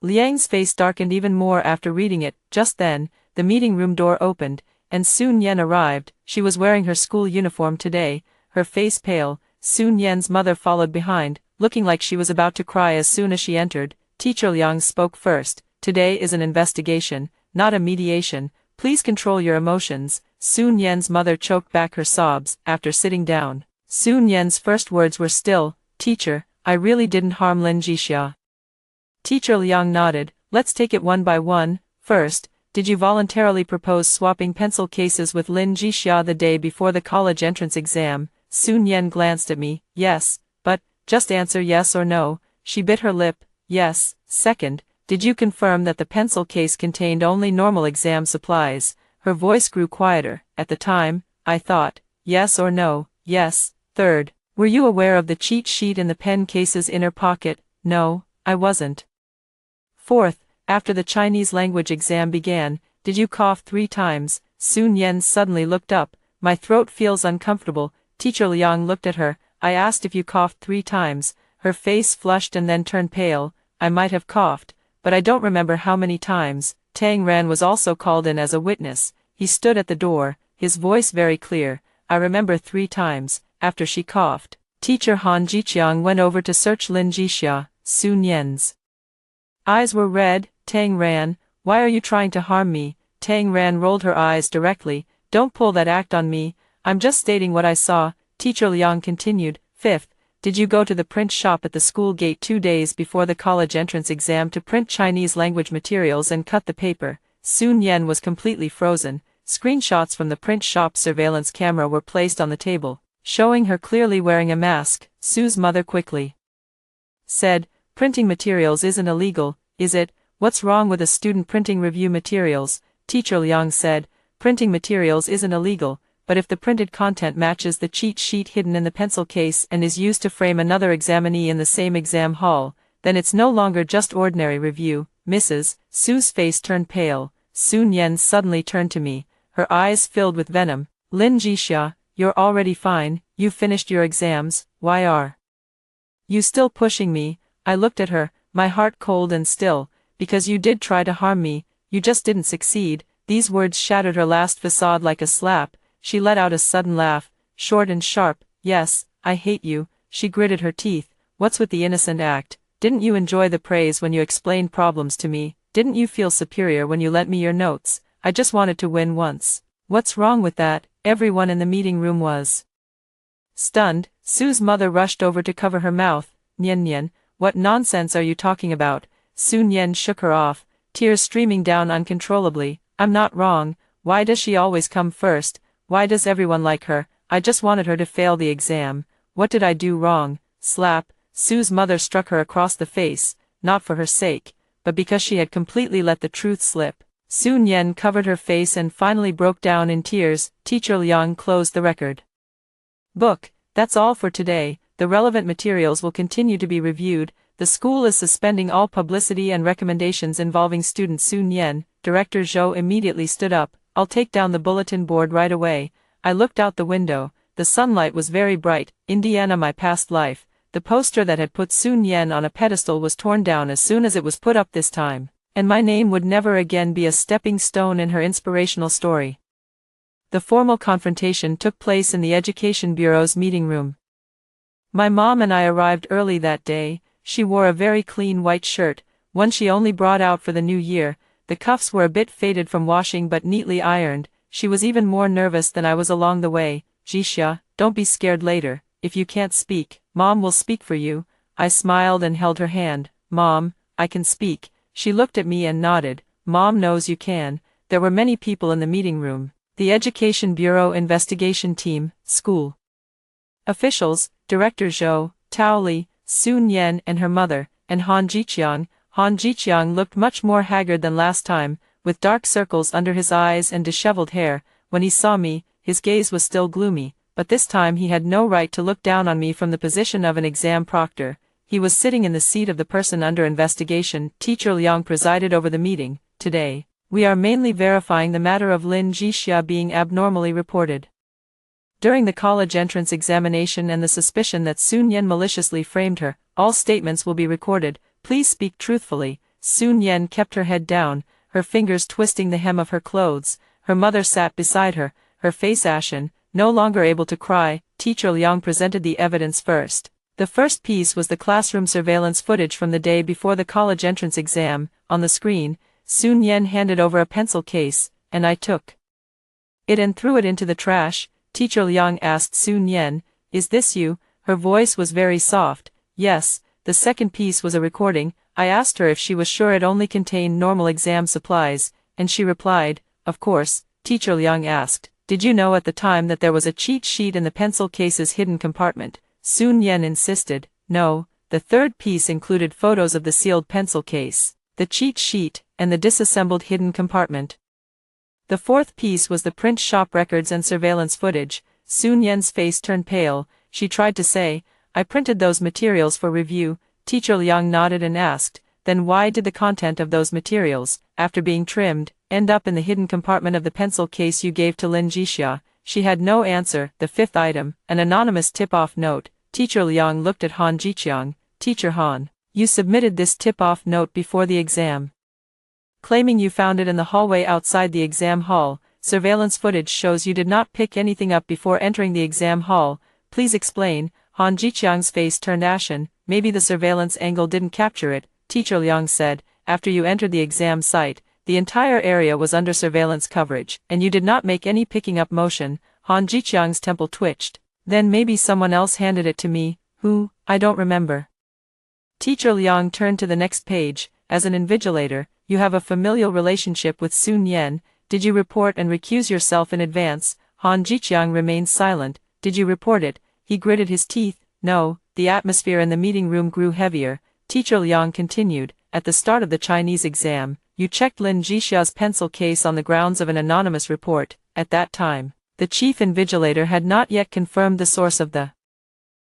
Liang's face darkened even more after reading it. Just then, the meeting room door opened, and Sun Yan arrived. She was wearing her school uniform today, her face pale. Sun Yan's mother followed behind, looking like she was about to cry as soon as she entered. Teacher Liang spoke first. Today is an investigation, not a mediation. Please control your emotions. Sun Yan's mother choked back her sobs after sitting down. Sun Yan's first words were still, "Teacher, I really didn't harm Lin Jixia." Teacher Liang nodded. "Let's take it one by one. First, did you voluntarily propose swapping pencil cases with Lin Jixia the day before the college entrance exam?" Sun Yan glanced at me. "Yes, but, just answer yes or no." She bit her lip. "Yes." "Second, did you confirm that the pencil case contained only normal exam supplies?" Her voice grew quieter. "At the time, I thought, yes or no." "Yes." "Third, were you aware of the cheat sheet in the pen case's inner pocket?" "No, I wasn't." "Fourth, after the Chinese language exam began, did you cough 3 times?" Sun Yan suddenly looked up. "My throat feels uncomfortable." Teacher Liang looked at her. "I asked if you coughed 3 times. Her face flushed and then turned pale. "I might have coughed, but I don't remember how many times." Tang Ran was also called in as a witness. He stood at the door, his voice very clear. "I remember 3 times, after she coughed." Teacher Han Jiqiang went over to search Lin Jixia. Sun Yan's eyes were red. "Tang Ran, why are you trying to harm me?" Tang Ran rolled her eyes directly. "Don't pull that act on me. I'm just stating what I saw." Teacher Liang continued. "Fifth, did you go to the print shop at the school gate 2 days before the college entrance exam to print Chinese language materials and cut the paper?" Sun Yan was completely frozen. Screenshots from the print shop surveillance camera were placed on the table, showing her clearly wearing a mask. Su's mother quickly said, "Printing materials isn't illegal, is it? What's wrong with a student printing review materials?" Teacher Liang said, "Printing materials isn't illegal, but if the printed content matches the cheat sheet hidden in the pencil case and is used to frame another examinee in the same exam hall, then it's no longer just ordinary review." "Mrs." Su's face turned pale. Sun Yan suddenly turned to me, her eyes filled with venom. "Lin Jixia, you're already fine, you've finished your exams, why are you still pushing me?" I looked at her, my heart cold and still. "Because you did try to harm me, you just didn't succeed." These words shattered her last facade like a slap. She let out a sudden laugh, short and sharp. "Yes, I hate you." She gritted her teeth. "What's with the innocent act? Didn't you enjoy the praise when you explained problems to me? Didn't you feel superior when you lent me your notes? I just wanted to win once." "What's wrong with that?" Everyone in the meeting room was stunned. Su's mother rushed over to cover her mouth. "Nian Nian, what nonsense are you talking about?" Sun Yan shook her off, tears streaming down uncontrollably. "I'm not wrong. Why does she always come first? Why does everyone like her? I just wanted her to fail the exam. What did I do wrong?" Slap. Su's mother struck her across the face, not for her sake, but because she had completely let the truth slip. Sun Yan covered her face and finally broke down in tears. Teacher Liang closed the record book. "That's all for today. The relevant materials will continue to be reviewed. The school is suspending all publicity and recommendations involving student Sun Yan." Director Zhou immediately stood up. "I'll take down the bulletin board right away." I looked out the window. The sunlight was very bright. Indiana, my past life. The poster that had put Sun Yan on a pedestal was torn down as soon as it was put up this time, and my name would never again be a stepping stone in her inspirational story. The formal confrontation took place in the Education Bureau's meeting room. My mom and I arrived early that day. She wore a very clean white shirt, one she only brought out for the new year. The cuffs were a bit faded from washing but neatly ironed. She was even more nervous than I was along the way. "Jixia, don't be scared later. If you can't speak, Mom will speak for you." I smiled and held her hand. "Mom, I can speak." She looked at me and nodded. "Mom knows you can." There were many people in the meeting room. The Education Bureau investigation team, school officials, Director Zhou, Tao Li, Sun Yan and her mother, and Han Jiqiang. Han Jiqiang looked much more haggard than last time, with dark circles under his eyes and disheveled hair. When he saw me, his gaze was still gloomy, but this time he had no right to look down on me from the position of an exam proctor. He was sitting in the seat of the person under investigation. Teacher Liang presided over the meeting. "Today, we are mainly verifying the matter of Lin Jixia being abnormally reported during the college entrance examination and the suspicion that Sun Yan maliciously framed her. All statements will be recorded. Please speak truthfully." Sun Yen kept her head down, her fingers twisting the hem of her clothes. Her mother sat beside her, her face ashen, no longer able to cry. Teacher Liang presented the evidence first. The first piece was the classroom surveillance footage from the day before the college entrance exam. On the screen, Sun Yen handed over a pencil case, and I took it and threw it into the trash. Teacher Liang asked Sun Yen, "Is this you?" Her voice was very soft. "Yes." The second piece was a recording. I asked her if she was sure it only contained normal exam supplies, and she replied, "Of course." Teacher Liang asked, "Did you know at the time that there was a cheat sheet in the pencil case's hidden compartment?" Sun Yen insisted, "No." The third piece included photos of the sealed pencil case, the cheat sheet, and the disassembled hidden compartment. The fourth piece was the print shop records and surveillance footage. Sun Yen's face turned pale. She tried to say, "I printed those materials for review." Teacher Liang nodded and asked, "Then why did the content of those materials, after being trimmed, end up in the hidden compartment of the pencil case you gave to Lin Jixia?" She had no answer. The fifth item, an anonymous tip-off note. Teacher Liang looked at Han Jiqiang. "Teacher Han, you submitted this tip-off note before the exam, claiming you found it in the hallway outside the exam hall. Surveillance footage shows you did not pick anything up before entering the exam hall. Please explain." Han Jiqiang's face turned ashen. "Maybe the surveillance angle didn't capture it," Teacher Liang said. "After you entered the exam site, the entire area was under surveillance coverage, and you did not make any picking up motion." Han Jiqiang's temple twitched. "Then maybe someone else handed it to me. Who? I don't remember." Teacher Liang turned to the next page. "As an invigilator, you have a familial relationship with Sun Yen. Did you report and recuse yourself in advance?" Han Jiqiang remained silent. "Did you report it?" He gritted his teeth. "No." The atmosphere in the meeting room grew heavier. Teacher Liang continued, "At the start of the Chinese exam, you checked Lin Jixia's pencil case on the grounds of an anonymous report. At that time, the chief invigilator had not yet confirmed the source of the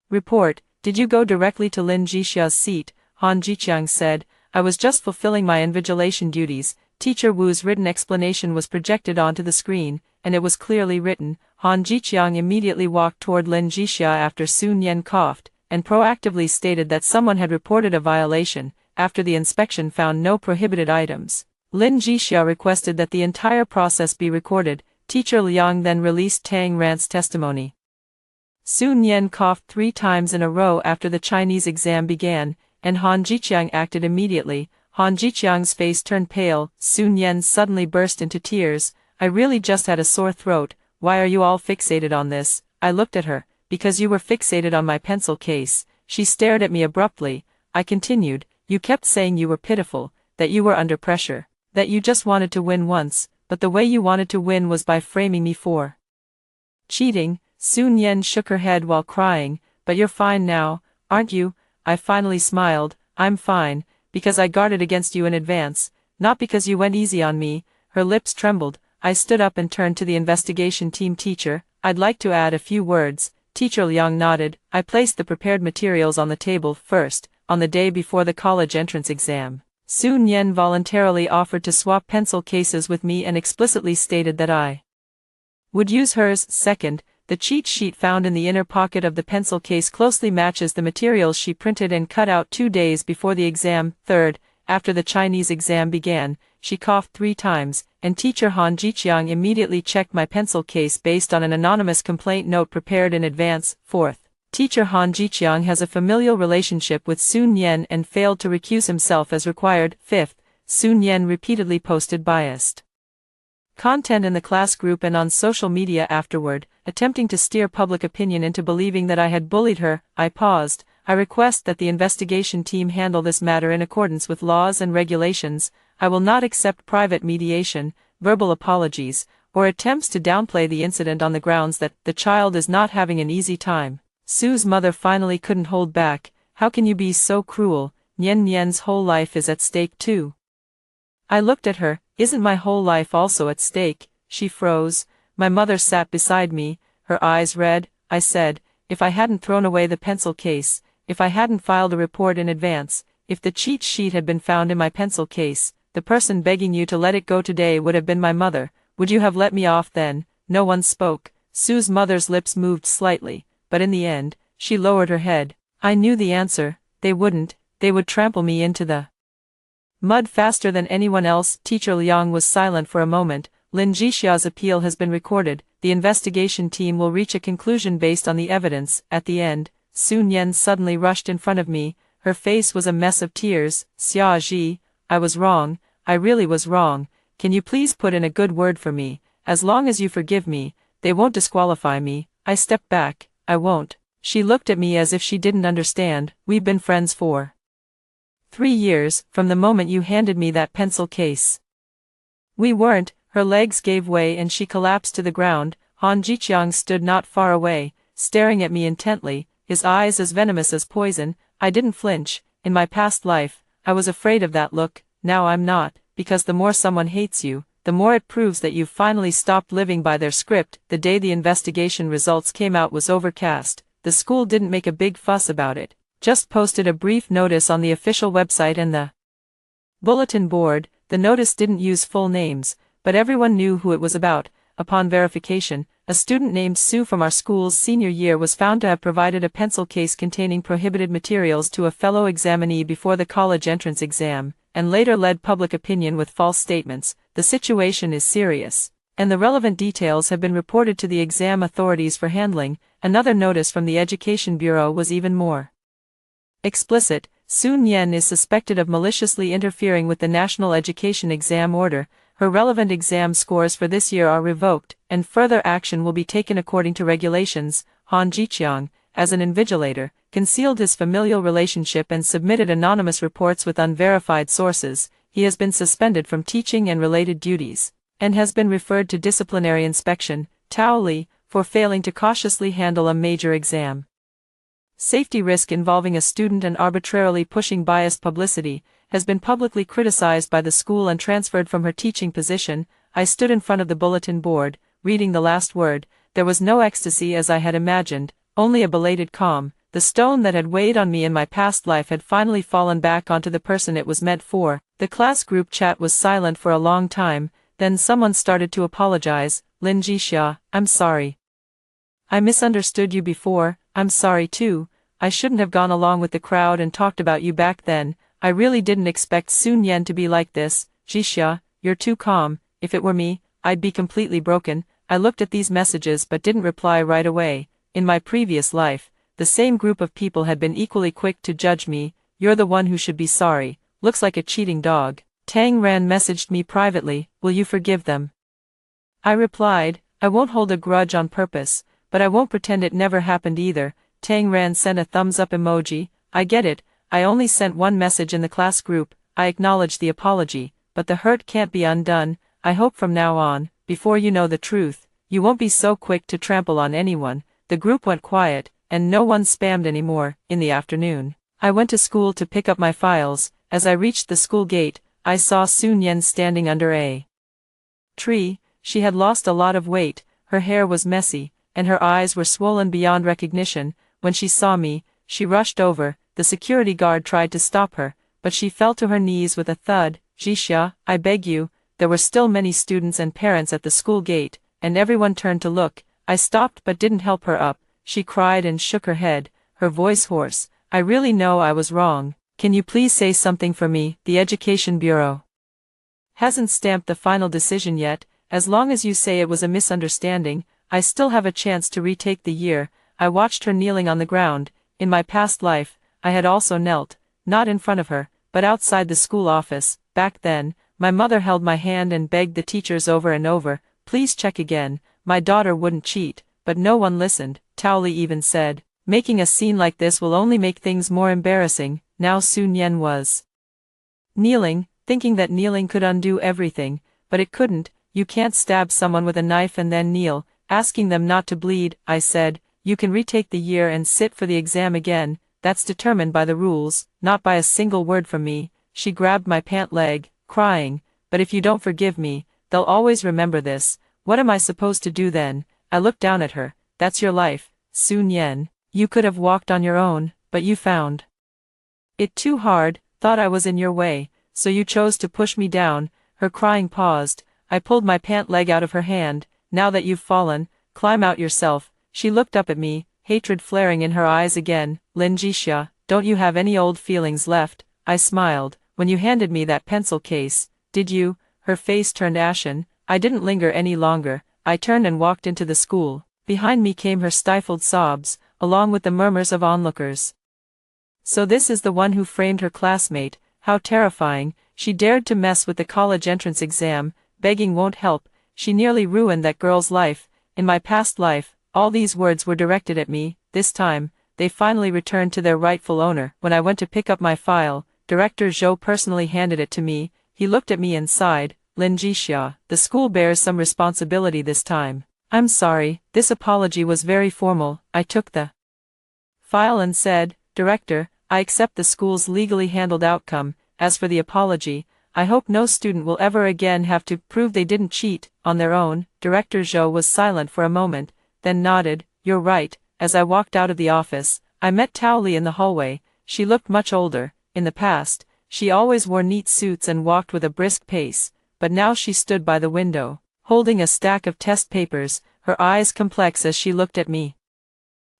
report. Did you go directly to Lin Jixia's seat?" Han Jiqiang said, "I was just fulfilling my invigilation duties." Teacher Wu's written explanation was projected onto the screen, and it was clearly written. Han Jiqiang immediately walked toward Lin Jixia after Sun Yen coughed, and proactively stated that someone had reported a violation. After the inspection found no prohibited items, Lin Jixia requested that the entire process be recorded. Teacher Liang then released Tang Rant's testimony. Sun Yen coughed 3 times in a row after the Chinese exam began, and Han Jiqiang acted immediately. Han Jiqiang's face turned pale. Sun Yen suddenly burst into tears. "I really just had a sore throat. Why are you all fixated on this?" I looked at her. "Because you were fixated on my pencil case." She stared at me abruptly. I continued, "You kept saying you were pitiful, that you were under pressure, that you just wanted to win once, but the way you wanted to win was by framing me for cheating." Sun Yen shook her head while crying. "But you're fine now, aren't you?" I finally smiled. "I'm fine, because I guarded against you in advance, not because you went easy on me." Her lips trembled. I stood up and turned to the investigation team. "Teacher, I'd like to add a few words." Teacher Liang nodded. "I placed the prepared materials on the table first. On the day before the college entrance exam, Sun Yen voluntarily offered to swap pencil cases with me and explicitly stated that I would use hers. Second, the cheat sheet found in the inner pocket of the pencil case closely matches the materials she printed and cut out 2 days before the exam. Third, after the Chinese exam began, she coughed 3 times, and Teacher Han Jiqiang immediately checked my pencil case based on an anonymous complaint note prepared in advance. Fourth, Teacher Han Jiqiang has a familial relationship with Sun Yen and failed to recuse himself as required. Fifth, Sun Yen repeatedly posted biased content in the class group and on social media afterward, attempting to steer public opinion into believing that I had bullied her. I paused. "I request that the investigation team handle this matter in accordance with laws and regulations. I will not accept private mediation, verbal apologies, or attempts to downplay the incident on the grounds that the child is not having an easy time." Sue's mother finally couldn't hold back. "How can you be so cruel? Nian Nian's whole life is at stake too." I looked at her. "Isn't my whole life also at stake?" She froze. My mother sat beside me, her eyes red. I said, "If I hadn't thrown away the pencil case, if I hadn't filed a report in advance, if the cheat sheet had been found in my pencil case, the person begging you to let it go today would have been my mother. Would you have let me off then?" No one spoke. Sue's mother's lips moved slightly, but in the end, she lowered her head. I knew the answer. They wouldn't. They would trample me into the Mud faster than anyone else. Teacher Liang was silent for a moment. Lin Jixia's appeal has been recorded. The investigation team will reach a conclusion based on the evidence. At the end, Sun Yan suddenly rushed in front of me. Her face was a mess of tears. Xia Ji, I was wrong. I really was wrong. Can you please put in a good word for me? As long as you forgive me, they won't disqualify me. I stepped back. I won't. She looked at me as if she didn't understand. We've been friends for 3 years, from the moment you handed me that pencil case. We weren't. Her legs gave way and she collapsed to the ground. Han Jiqiang stood not far away, staring at me intently, his eyes as venomous as poison. I didn't flinch. In my past life, I was afraid of that look. Now I'm not, because the more someone hates you, the more it proves that you've finally stopped living by their script. The day the investigation results came out was overcast. The school didn't make a big fuss about it, just posted a brief notice on the official website and the bulletin board. The notice didn't use full names, but everyone knew who it was about. Upon verification, a student named Sue from our school's senior year was found to have provided a pencil case containing prohibited materials to a fellow examinee before the college entrance exam, and later led public opinion with false statements. The situation is serious, and the relevant details have been reported to the exam authorities for handling. Another notice from the Education Bureau was even more explicit. Sun Yan is suspected of maliciously interfering with the National Education Exam Order. Her relevant exam scores for this year are revoked, and further action will be taken according to regulations. Han Jiqiang, as an invigilator, concealed his familial relationship and submitted anonymous reports with unverified sources. He has been suspended from teaching and related duties, and has been referred to disciplinary inspection. Tao Li, for failing to cautiously handle a major exam safety risk involving a student and arbitrarily pushing biased publicity, has been publicly criticized by the school and transferred from her teaching position. I stood in front of the bulletin board, reading the last word. There was no ecstasy as I had imagined, only a belated calm. The stone that had weighed on me in my past life had finally fallen back onto the person it was meant for. The class group chat was silent for a long time, then someone started to apologize. Lin Jixia, I'm sorry. I misunderstood you before. I'm sorry too. I shouldn't have gone along with the crowd and talked about you back then. I really didn't expect Sun Yan to be like this. Jixia, you're too calm. If it were me, I'd be completely broken. I looked at these messages but didn't reply right away. In my previous life, the same group of people had been equally quick to judge me. You're the one who should be sorry. Looks like a cheating dog. Tang Ran messaged me privately. Will you forgive them? I replied, I won't hold a grudge on purpose, but I won't pretend it never happened either. Tang Ran sent a thumbs up emoji. I get it. I only sent one message in the class group. I acknowledged the apology, but the hurt can't be undone. I hope from now on, before you know the truth, you won't be so quick to trample on anyone. The group went quiet, and no one spammed anymore. In the afternoon, I went to school to pick up my files. As I reached the school gate, I saw Sun Yan standing under a tree. She had lost a lot of weight, her hair was messy, and her eyes were swollen beyond recognition. When she saw me, she rushed over. The security guard tried to stop her, but she fell to her knees with a thud. Jixia, I beg you. There were still many students and parents at the school gate, and everyone turned to look. I stopped but didn't help her up. She cried and shook her head, her voice hoarse. I really know I was wrong. Can you please say something for me? The Education Bureau hasn't stamped the final decision yet. As long as you say it was a misunderstanding, I still have a chance to retake the year. I watched her kneeling on the ground. In my past life, I had also knelt, not in front of her, but outside the school office. Back then, my mother held my hand and begged the teachers over and over, please check again. My daughter wouldn't cheat, but no one listened. Tao Li even said, making a scene like this will only make things more embarrassing. Now Sun Yan was kneeling, thinking that kneeling could undo everything, but it couldn't. You can't stab someone with a knife and then kneel, asking them not to bleed. I said, you can retake the year and sit for the exam again. That's determined by the rules, not by a single word from me. She grabbed my pant leg, crying, but if you don't forgive me, they'll always remember this. What am I supposed to do then? I looked down at her. That's your life, Sun Yan. You could have walked on your own, but you found it too hard, thought I was in your way, so you chose to push me down. Her crying paused. I pulled my pant leg out of her hand. Now that you've fallen, climb out yourself. She looked up at me, hatred flaring in her eyes again. Lin Jixia, don't you have any old feelings left? I smiled. when you handed me that pencil case, did you?" Her face turned ashen. I didn't linger any longer. I turned and walked into the school. Behind me came her stifled sobs, along with the murmurs of onlookers. So this is the one who framed her classmate. How terrifying. She dared to mess with the college entrance exam. Begging won't help. She nearly ruined that girl's life. In my past life, all these words were directed at me. This time, they finally returned to their rightful owner. When I went to pick up my file, Director Zhou personally handed it to me. He looked at me and sighed. "Lin Jixia, the school bears some responsibility this time." "I'm sorry." This apology was very formal. I took the file and said, "Director, I accept the school's legally handled outcome. As for the apology, I hope no student will ever again have to prove they didn't cheat on their own." Director Zhou was silent for a moment, then nodded. "You're right." As I walked out of the office, I met Tao Li in the hallway. She looked much older. In the past, she always wore neat suits and walked with a brisk pace, but now she stood by the window, holding a stack of test papers, her eyes complex as she looked at me.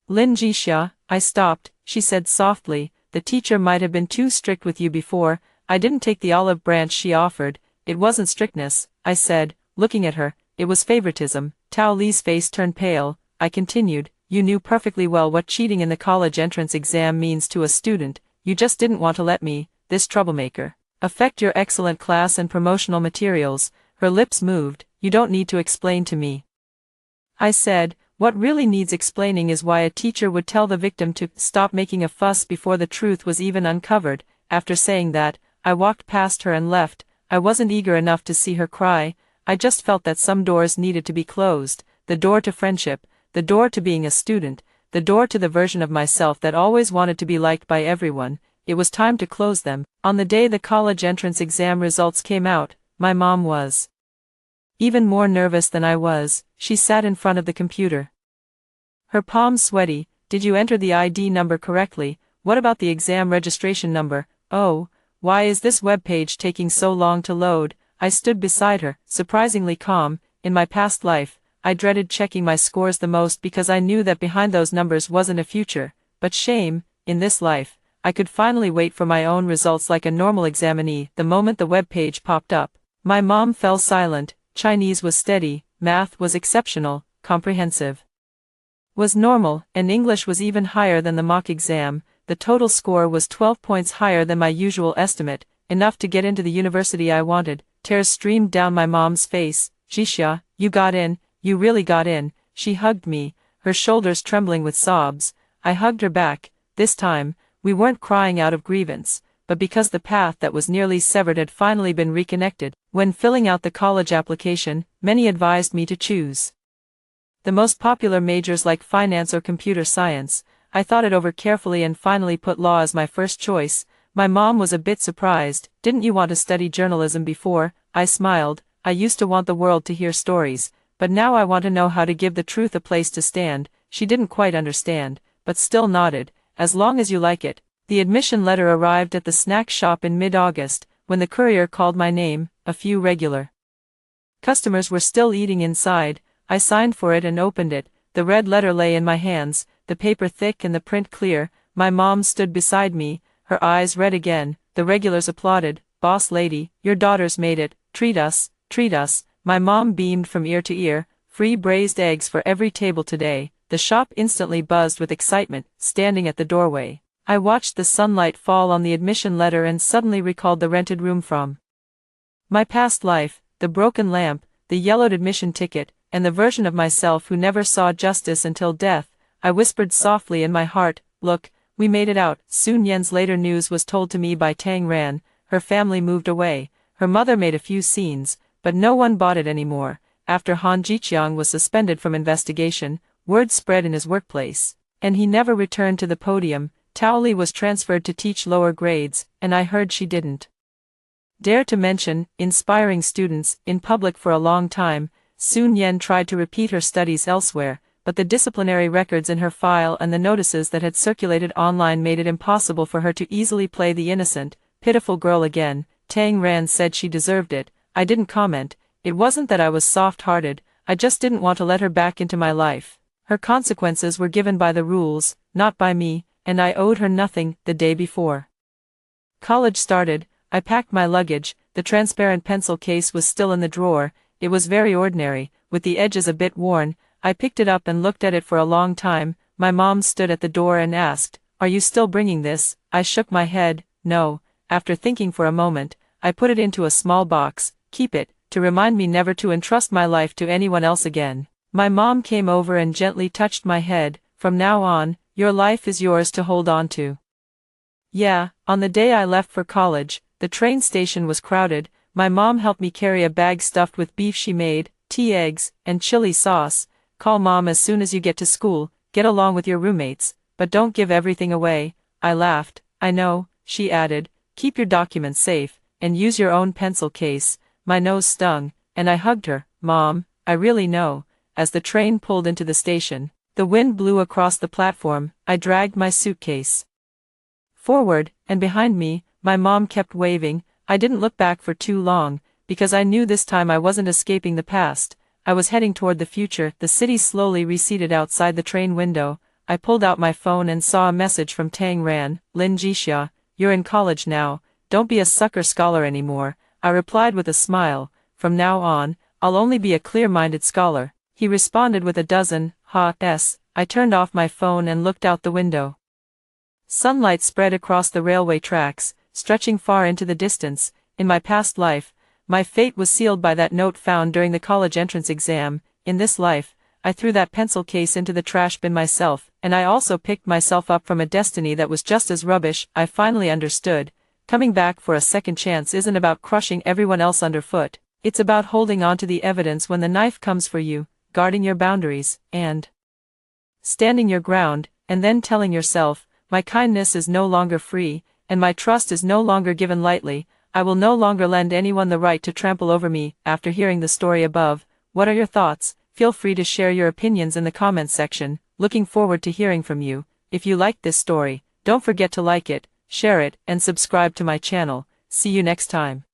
"Lin Jixia," I stopped. She said softly, "The teacher might have been too strict with you before." I didn't take the olive branch she offered. "It wasn't strictness," I said, looking at her, "it was favoritism." Tao Li's face turned pale. I continued, "You knew perfectly well what cheating in the college entrance exam means to a student. You just didn't want to let me, this troublemaker, affect your excellent class and promotional materials." Her lips moved. "You don't need to explain to me," I said. "What really needs explaining is why a teacher would tell the victim to stop making a fuss before the truth was even uncovered." After saying that, I walked past her and left. I wasn't eager enough to see her cry. I just felt that some doors needed to be closed. The door to friendship, the door to being a student, the door to the version of myself that always wanted to be liked by everyone. It was time to close them. On the day the college entrance exam results came out, my mom was even more nervous than I was. She sat in front of the computer, her palms sweaty. "Did you enter the ID number correctly? What about the exam registration number? Oh, why is this web page taking so long to load?" I stood beside her, surprisingly calm. In my past life, I dreaded checking my scores the most because I knew that behind those numbers wasn't a future. But shame, in this life, I could finally wait for my own results like a normal examinee. The moment the web page popped up, my mom fell silent. Chinese was steady, math was exceptional, comprehensive was normal, and English was even higher than the mock exam. The total score was 12 points higher than my usual estimate, enough to get into the university I wanted. Tears streamed down my mom's face. "Jixia, you got in, you really got in." She hugged me, her shoulders trembling with sobs. I hugged her back. This time, we weren't crying out of grievance, but because the path that was nearly severed had finally been reconnected. When filling out the college application, many advised me to choose the most popular majors like finance or computer science. I thought it over carefully and finally put law as my first choice. My mom was a bit surprised. "Didn't you want to study journalism before?" I smiled. "I used to want the world to hear stories, but now I want to know how to give the truth a place to stand." She didn't quite understand, but still nodded. "As long as you like it." The admission letter arrived at the snack shop in mid-August. When the courier called my name, a few regular customers were still eating inside. I signed for it and opened it. The red letter lay in my hands, the paper thick and the print clear. My mom stood beside me, her eyes red again. The regulars applauded. "Boss lady, your daughter's made it. Treat us, treat us." My mom beamed from ear to ear. "Free braised eggs for every table today." The shop instantly buzzed with excitement. Standing at the doorway, I watched the sunlight fall on the admission letter and suddenly recalled the rented room from my past life, the broken lamp, the yellowed admission ticket, and the version of myself who never saw justice until death. I whispered softly in my heart, "Look, we made it out." Sun Yan's later news was told to me by Tang Ran. Her family moved away. Her mother made a few scenes, but no one bought it anymore. After Han Jiqiang was suspended from investigation, word spread in his workplace, and he never returned to the podium. Tao Li was transferred to teach lower grades, and I heard she didn't dare to mention inspiring students in public for a long time. Sun Yan tried to repeat her studies elsewhere, but the disciplinary records in her file and the notices that had circulated online made it impossible for her to easily play the innocent, pitiful girl again. Tang Ran said she deserved it. I didn't comment. It wasn't that I was soft-hearted, I just didn't want to let her back into my life. Her consequences were given by the rules, not by me, and I owed her nothing. The day before college started, I packed my luggage. The transparent pencil case was still in the drawer. It was very ordinary, with the edges a bit worn. I picked it up and looked at it for a long time. My mom stood at the door and asked, "Are you still bringing this?" I shook my head, "No." After thinking for a moment, I put it into a small box. "Keep it, to remind me never to entrust my life to anyone else again." My mom came over and gently touched my head. "From now on, your life is yours to hold on to." Yeah, on the day I left for college, the train station was crowded. My mom helped me carry a bag stuffed with beef she made, tea, eggs, and chili sauce. "Call mom as soon as you get to school, get along with your roommates, but don't give everything away." I laughed. "I know," she added, "keep your documents safe, and use your own pencil case." My nose stung, and I hugged her. "Mom, I really know." As the train pulled into the station, the wind blew across the platform. I dragged my suitcase forward, and behind me, my mom kept waving. I didn't look back for too long, because I knew this time I wasn't escaping the past. I was heading toward the future. The city slowly receded outside the train window. I pulled out my phone and saw a message from Tang Ran. "Lin Jixia, you're in college now. Don't be a sucker scholar anymore." I replied with a smile. "From now on, I'll only be a clear-minded scholar." He responded with a dozen ha-s. I turned off my phone and looked out the window. Sunlight spread across the railway tracks, stretching far into the distance. In my past life, my fate was sealed by that note found during the college entrance exam. In this life, I threw that pencil case into the trash bin myself, and I also picked myself up from a destiny that was just as rubbish. I finally understood. Coming back for a second chance isn't about crushing everyone else underfoot. It's about holding on to the evidence when the knife comes for you, guarding your boundaries, and standing your ground, and then telling yourself, "My kindness is no longer free, and my trust is no longer given lightly. I will no longer lend anyone the right to trample over me." After hearing the story above, what are your thoughts? Feel free to share your opinions in the comments section. Looking forward to hearing from you. If you liked this story, don't forget to like it, share it, and subscribe to my channel. See you next time.